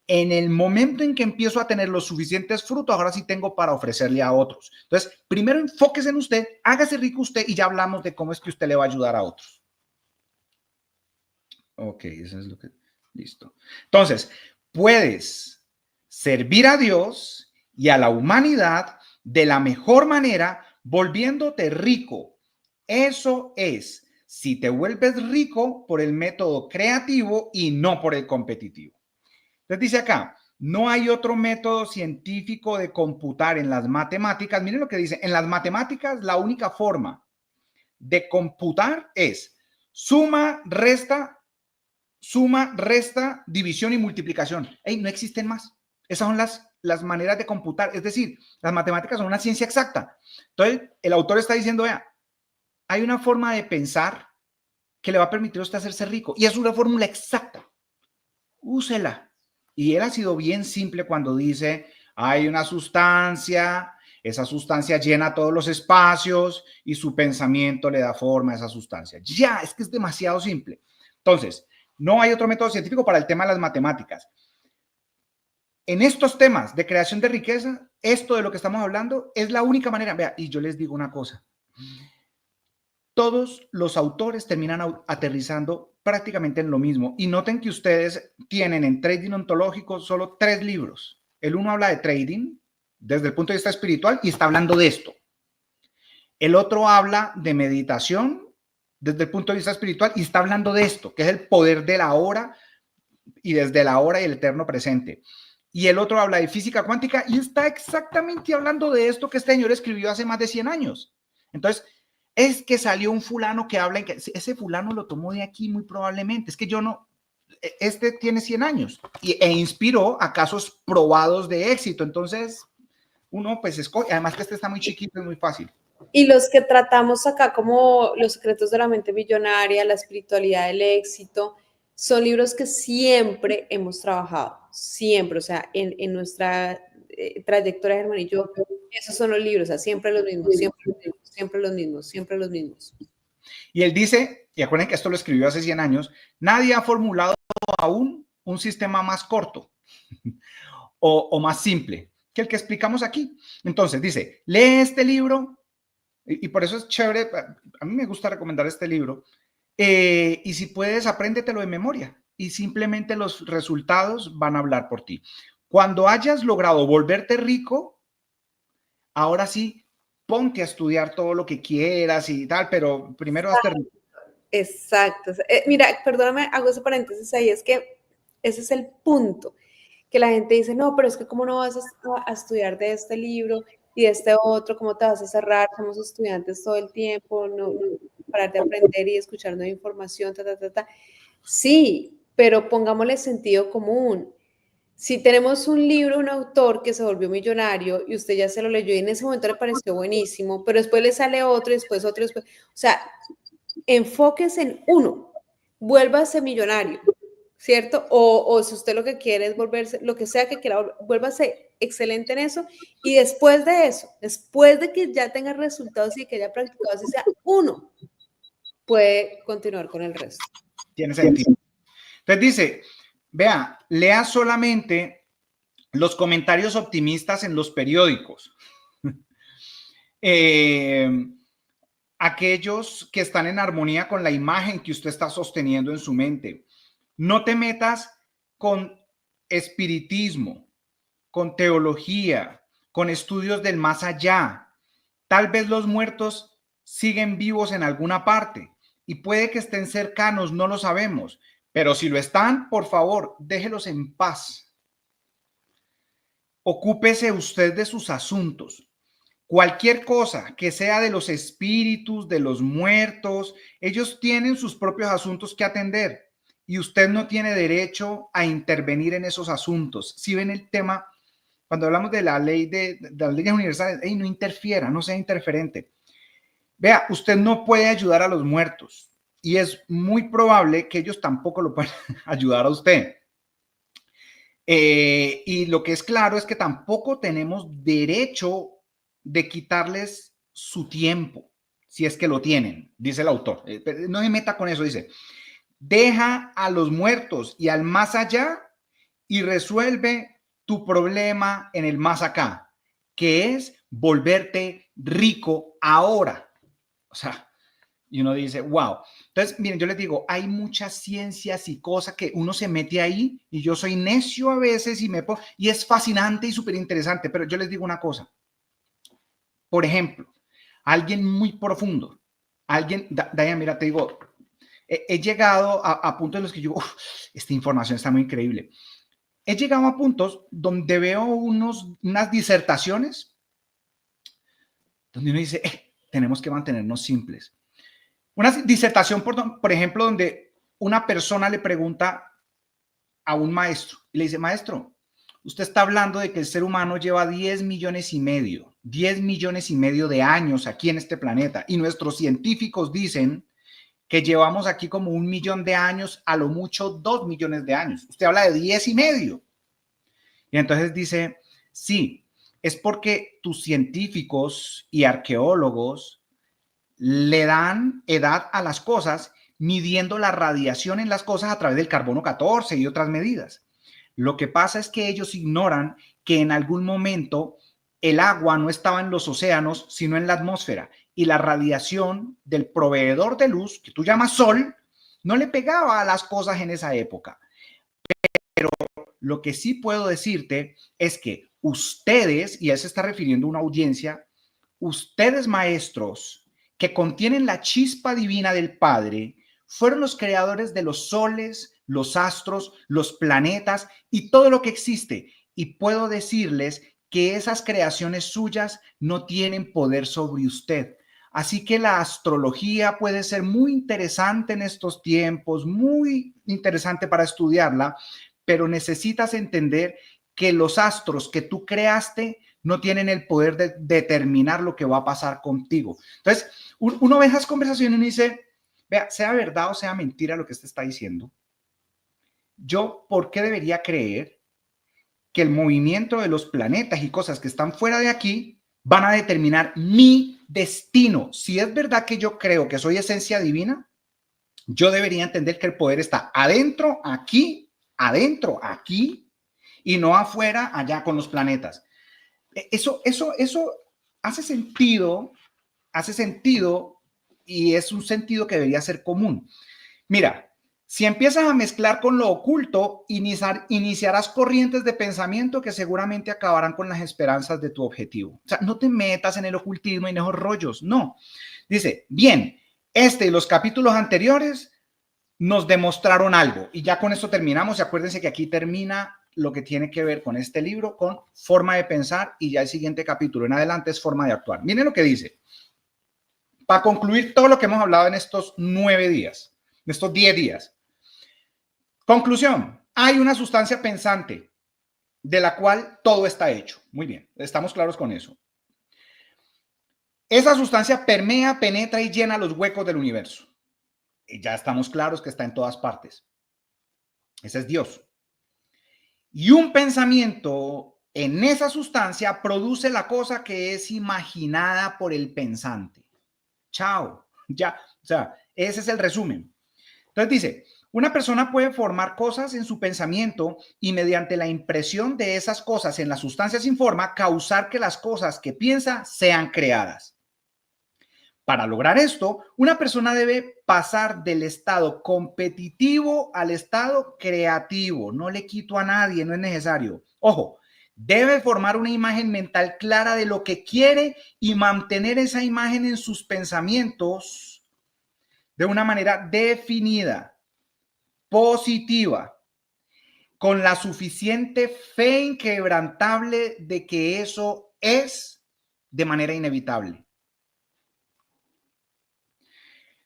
En el momento en que empiezo a tener los suficientes frutos, ahora sí tengo para ofrecerle a otros. Entonces, primero enfóquese en usted, hágase rico usted y ya hablamos de cómo es que usted le va a ayudar a otros. Ok, eso es lo que... Listo. Entonces, puedes servir a Dios y a la humanidad de la mejor manera volviéndote rico. Eso es, si te vuelves rico por el método creativo y no por el competitivo. Entonces dice acá, no hay otro método científico de computar en las matemáticas. Miren lo que dice, en las matemáticas la única forma de computar es suma, resta, división y multiplicación. Hey, no existen más. Esas son las maneras de computar. Es decir, las matemáticas son una ciencia exacta. Entonces, el autor está diciendo, vea, hay una forma de pensar que le va a permitir a usted hacerse rico. Y es una fórmula exacta. Úsela. Y él ha sido bien simple cuando dice, hay una sustancia, esa sustancia llena todos los espacios y su pensamiento le da forma a esa sustancia. Ya, es que es demasiado simple. Entonces, no hay otro método científico para el tema de las matemáticas. En estos temas de creación de riqueza, esto de lo que estamos hablando es la única manera. Vea, y yo les digo una cosa. Todos los autores terminan aterrizando prácticamente en lo mismo. Y noten que ustedes tienen en trading ontológico solo 3 libros. El uno habla de trading desde el punto de vista espiritual y está hablando de esto. El otro habla de meditación desde el punto de vista espiritual y está hablando de esto, que es el poder de la hora y desde la hora y el eterno presente. Y el otro habla de física cuántica y está exactamente hablando de esto que este señor escribió hace más de 100 años. Entonces, es que salió un fulano que habla en que ese fulano lo tomó de aquí muy probablemente. Es que yo no, este tiene 100 años e inspiró a casos probados de éxito. Entonces, uno pues escoge, además que este está muy chiquito, es muy fácil. Y los que tratamos acá como Los secretos de la mente millonaria, La espiritualidad del éxito, son libros que siempre hemos trabajado, siempre, o sea, en nuestra trayectoria, Germán y yo, esos son los libros, o sea, siempre los mismos, siempre los mismos, siempre los mismos, siempre los mismos. Y él dice, y acuérdense que esto lo escribió hace 100 años, nadie ha formulado aún un sistema más corto o más simple que el que explicamos aquí. Entonces dice, lee este libro, y por eso es chévere, a mí me gusta recomendar este libro, y si puedes, apréndetelo de memoria, y simplemente los resultados van a hablar por ti. Cuando hayas logrado volverte rico, ahora sí, ponte a estudiar todo lo que quieras y tal, pero primero hazte rico. Exacto. Mira, perdóname, hago ese paréntesis ahí, es que ese es el punto, que la gente dice, no, pero es que cómo no vas a estudiar de este libro y de este otro, cómo te vas a cerrar, somos estudiantes todo el tiempo, no parar de aprender y escuchar nueva información, Sí, pero pongámosle sentido común. Si tenemos un libro, un autor que se volvió millonario y usted ya se lo leyó y en ese momento le pareció buenísimo, pero después le sale otro y después otro, después, o sea, enfóquese en uno, vuélvase millonario, ¿cierto? O si usted lo que quiere es volverse, lo que sea que quiera, vuélvase excelente en eso. Y después de eso, después de que ya tenga resultados y que haya practicado, si sea uno, puede continuar con el resto. Tiene sentido. Entonces dice, vea, lea solamente los comentarios optimistas en los periódicos. Aquellos que están en armonía con la imagen que usted está sosteniendo en su mente. No te metas con espiritismo, con teología, con estudios del más allá. Tal vez los muertos siguen vivos en alguna parte y puede que estén cercanos, no lo sabemos. Pero si lo están, por favor, déjelos en paz. Ocúpese usted de sus asuntos. Cualquier cosa que sea de los espíritus, de los muertos, ellos tienen sus propios asuntos que atender y usted no tiene derecho a intervenir en esos asuntos. Si ven el tema, cuando hablamos de la ley de las leyes universales, hey, no interfiera, no sea interferente. Vea, usted no puede ayudar a los muertos y es muy probable que ellos tampoco lo puedan ayudar a usted. Y lo que es claro es que tampoco tenemos derecho de quitarles su tiempo, si es que lo tienen, dice el autor. No me meta con eso, dice. Deja a los muertos y al más allá y resuelve tu problema en el más acá, que es volverte rico ahora. O sea, y uno dice, wow. Entonces, miren, yo les digo, hay muchas ciencias y cosas que uno se mete ahí y yo soy necio a veces y es fascinante y súper interesante, pero yo les digo una cosa. Por ejemplo, alguien muy profundo, Diana, mira, te digo, he llegado a puntos en los que yo, esta información está muy increíble. He llegado a puntos donde veo unas disertaciones donde uno dice, tenemos que mantenernos simples. Una disertación, por ejemplo, donde una persona le pregunta a un maestro y le dice, maestro, usted está hablando de que el ser humano lleva 10 millones y medio de años aquí en este planeta y nuestros científicos dicen que llevamos aquí como 1 millón de años, a lo mucho 2 millones de años. Usted habla de 10 y medio. Y entonces dice, sí, es porque tus científicos y arqueólogos le dan edad a las cosas midiendo la radiación en las cosas a través del carbono 14 y otras medidas. Lo que pasa es que ellos ignoran que en algún momento el agua no estaba en los océanos, sino en la atmósfera, y la radiación del proveedor de luz, que tú llamas sol, no le pegaba a las cosas en esa época. Pero lo que sí puedo decirte es que ustedes, y a eso se está refiriendo una audiencia, ustedes maestros, que contienen la chispa divina del Padre, fueron los creadores de los soles, los astros, los planetas y todo lo que existe. Y puedo decirles que esas creaciones suyas no tienen poder sobre usted. Así que la astrología puede ser muy interesante en estos tiempos, muy interesante para estudiarla, pero necesitas entender que los astros que tú creaste no tienen el poder de determinar lo que va a pasar contigo. Entonces, uno ve esas conversaciones y uno dice, vea, sea verdad o sea mentira lo que este está diciendo, yo, ¿por qué debería creer que el movimiento de los planetas y cosas que están fuera de aquí van a determinar mi destino? Si es verdad que yo creo que soy esencia divina, yo debería entender que el poder está adentro, aquí, y no afuera, allá con los planetas. Eso hace sentido y es un sentido que debería ser común. Mira, si empiezas a mezclar con lo oculto, iniciarás corrientes de pensamiento que seguramente acabarán con las esperanzas de tu objetivo. O sea, no te metas en el ocultismo y en esos rollos, no. Dice, bien, este y los capítulos anteriores nos demostraron algo y ya con esto terminamos. Y acuérdense que aquí termina lo que tiene que ver con este libro, con forma de pensar, y ya el siguiente capítulo en adelante es forma de actuar. Miren lo que dice. Para concluir todo lo que hemos hablado en estos 9 días, en estos 10 días. Conclusión, hay una sustancia pensante de la cual todo está hecho. Muy bien, estamos claros con eso. Esa sustancia permea, penetra y llena los huecos del universo. Y ya estamos claros que está en todas partes. Ese es Dios. Y un pensamiento En esa sustancia produce la cosa que es imaginada por el pensante. Chao. Ya, o sea, ese es el resumen. Entonces dice, una persona puede formar cosas en su pensamiento y mediante la impresión de esas cosas en la sustancia sin forma, causar que las cosas que piensa sean creadas. Para lograr esto, una persona debe pasar del estado competitivo al estado creativo. No le quito a nadie, no es necesario. Ojo, debe formar una imagen mental clara de lo que quiere y mantener esa imagen en sus pensamientos de una manera definida, positiva, con la suficiente fe inquebrantable de que eso es de manera inevitable.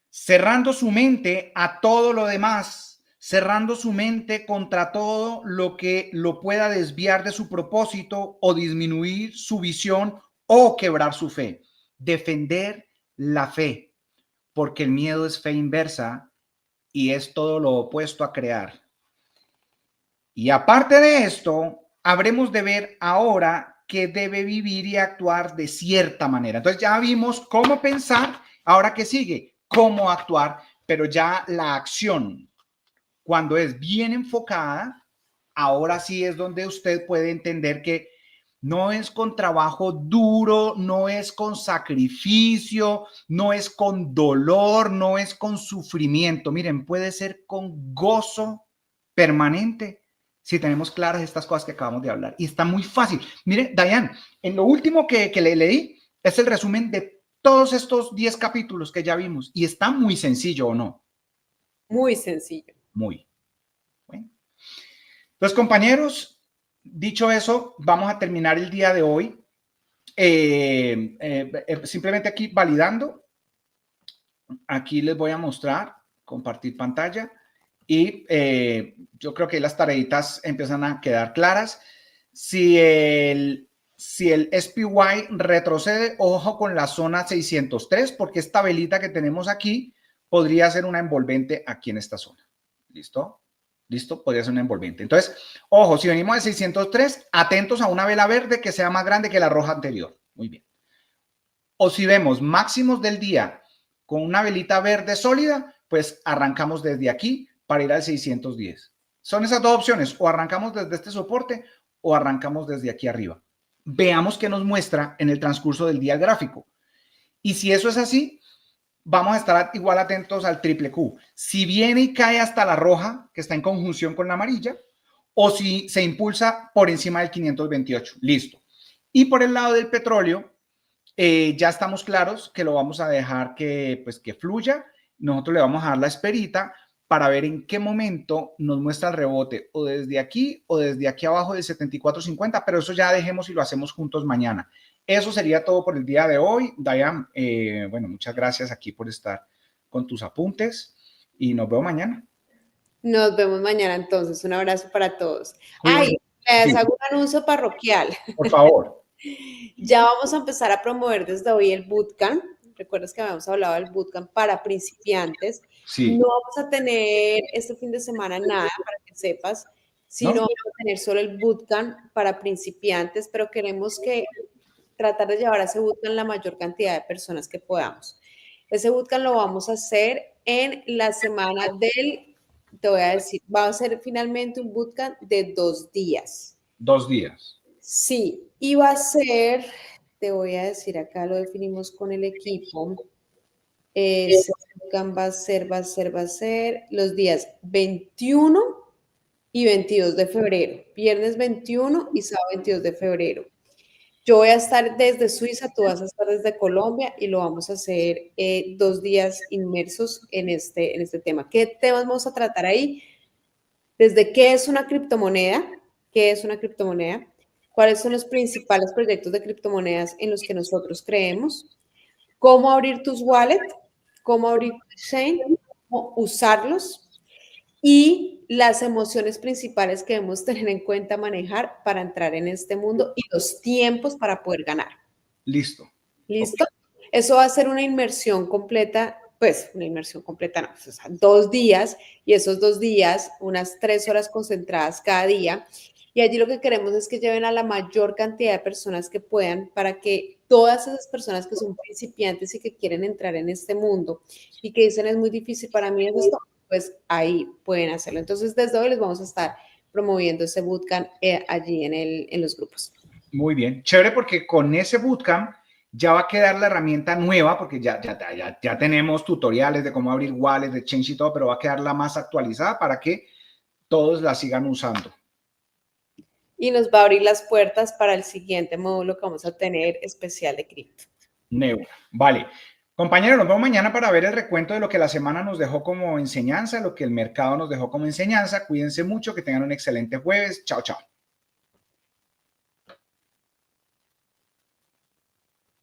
Cerrando su mente a todo lo demás, cerrando su mente contra todo lo que lo pueda desviar de su propósito o disminuir su visión o quebrar su fe. Defender la fe, porque el miedo es fe inversa y es todo lo opuesto a crear. Y aparte de esto, habremos de ver ahora que debe vivir y actuar de cierta manera. Entonces ya vimos cómo pensar, ahora que sigue, cómo actuar, pero ya la acción, cuando es bien enfocada, ahora sí es donde usted puede entender que no es con trabajo duro, no es con sacrificio, no es con dolor, no es con sufrimiento. Miren, puede ser con gozo permanente si tenemos claras estas cosas que acabamos de hablar. Y está muy fácil. Mire, Dayan, en lo último que le leí es el resumen de todos estos 10 capítulos que ya vimos. Y está muy sencillo, ¿o no? Muy sencillo. Muy. Bueno. Entonces, compañeros, dicho eso, vamos a terminar el día de hoy. Simplemente aquí validando. Aquí les voy a mostrar, compartir pantalla. Y yo creo que las tareitas empiezan a quedar claras. Si el SPY retrocede, ojo con la zona 603, porque esta velita que tenemos aquí podría ser una envolvente aquí en esta zona. ¿Listo? ¿Listo? Podría ser una envolvente. Entonces, ojo, si venimos de 603, atentos a una vela verde que sea más grande que la roja anterior. Muy bien. O si vemos máximos del día con una velita verde sólida, pues arrancamos desde aquí para ir al 610. Son esas dos opciones, o arrancamos desde este soporte o arrancamos desde aquí arriba. Veamos qué nos muestra en el transcurso del día el gráfico. Y si eso es así, vamos a estar igual atentos al triple Q. Si viene y cae hasta la roja, que está en conjunción con la amarilla, o si se impulsa por encima del 528. Listo. Y por el lado del petróleo, ya estamos claros que lo vamos a dejar que fluya. Nosotros le vamos a dar la esperita para ver en qué momento nos muestra el rebote, o desde aquí abajo del 74.50, pero eso ya dejemos y lo hacemos juntos mañana. Eso sería todo por el día de hoy. Dayan, bueno, muchas gracias aquí por estar con tus apuntes y nos vemos mañana. Nos vemos mañana entonces. Un abrazo para todos. Ay, les hago un anuncio parroquial. Por favor. Ya vamos a empezar a promover desde hoy el bootcamp. ¿Recuerdas que habíamos hablado del bootcamp para principiantes? Sí. No vamos a tener este fin de semana nada, para que sepas, sino vamos a tener solo el bootcamp para principiantes, pero queremos tratar de llevar a ese bootcamp la mayor cantidad de personas que podamos. Ese bootcamp lo vamos a hacer en la semana te voy a decir, va a ser finalmente un bootcamp de 2 días. 2 días. Sí, y va a ser, te voy a decir, acá lo definimos con el equipo. Ese bootcamp va a ser los días 21 y 22 de febrero, viernes 21 y sábado 22 de febrero. Yo voy a estar desde Suiza, tú vas a estar desde Colombia y lo vamos a hacer 2 días inmersos en este tema. ¿Qué temas vamos a tratar ahí? Desde qué es una criptomoneda, cuáles son los principales proyectos de criptomonedas en los que nosotros creemos, cómo abrir tus wallets, cómo abrir tu chain, cómo usarlos y las emociones principales que debemos tener en cuenta manejar para entrar en este mundo y los tiempos para poder ganar. Listo. ¿Listo? Okay. Eso va a ser una inmersión completa, pues una inmersión completa, no, o sea, 2 días y esos 2 días, unas 3 horas concentradas cada día. Y allí lo que queremos es que lleven a la mayor cantidad de personas que puedan para que todas esas personas que son principiantes y que quieren entrar en este mundo y que dicen es muy difícil para mí, eso está, pues ahí pueden hacerlo. Entonces, desde hoy les vamos a estar promoviendo ese bootcamp allí en los grupos. Muy bien, chévere, porque con ese bootcamp ya va a quedar la herramienta nueva, porque ya tenemos tutoriales de cómo abrir wallets, de Change y todo, pero va a quedar la más actualizada para que todos la sigan usando. Y nos va a abrir las puertas para el siguiente módulo que vamos a tener especial de cripto. Nebula. Vale. Compañeros, nos vemos mañana para ver el recuento de lo que la semana nos dejó como enseñanza, lo que el mercado nos dejó como enseñanza. Cuídense mucho, que tengan un excelente jueves. Chao, chao.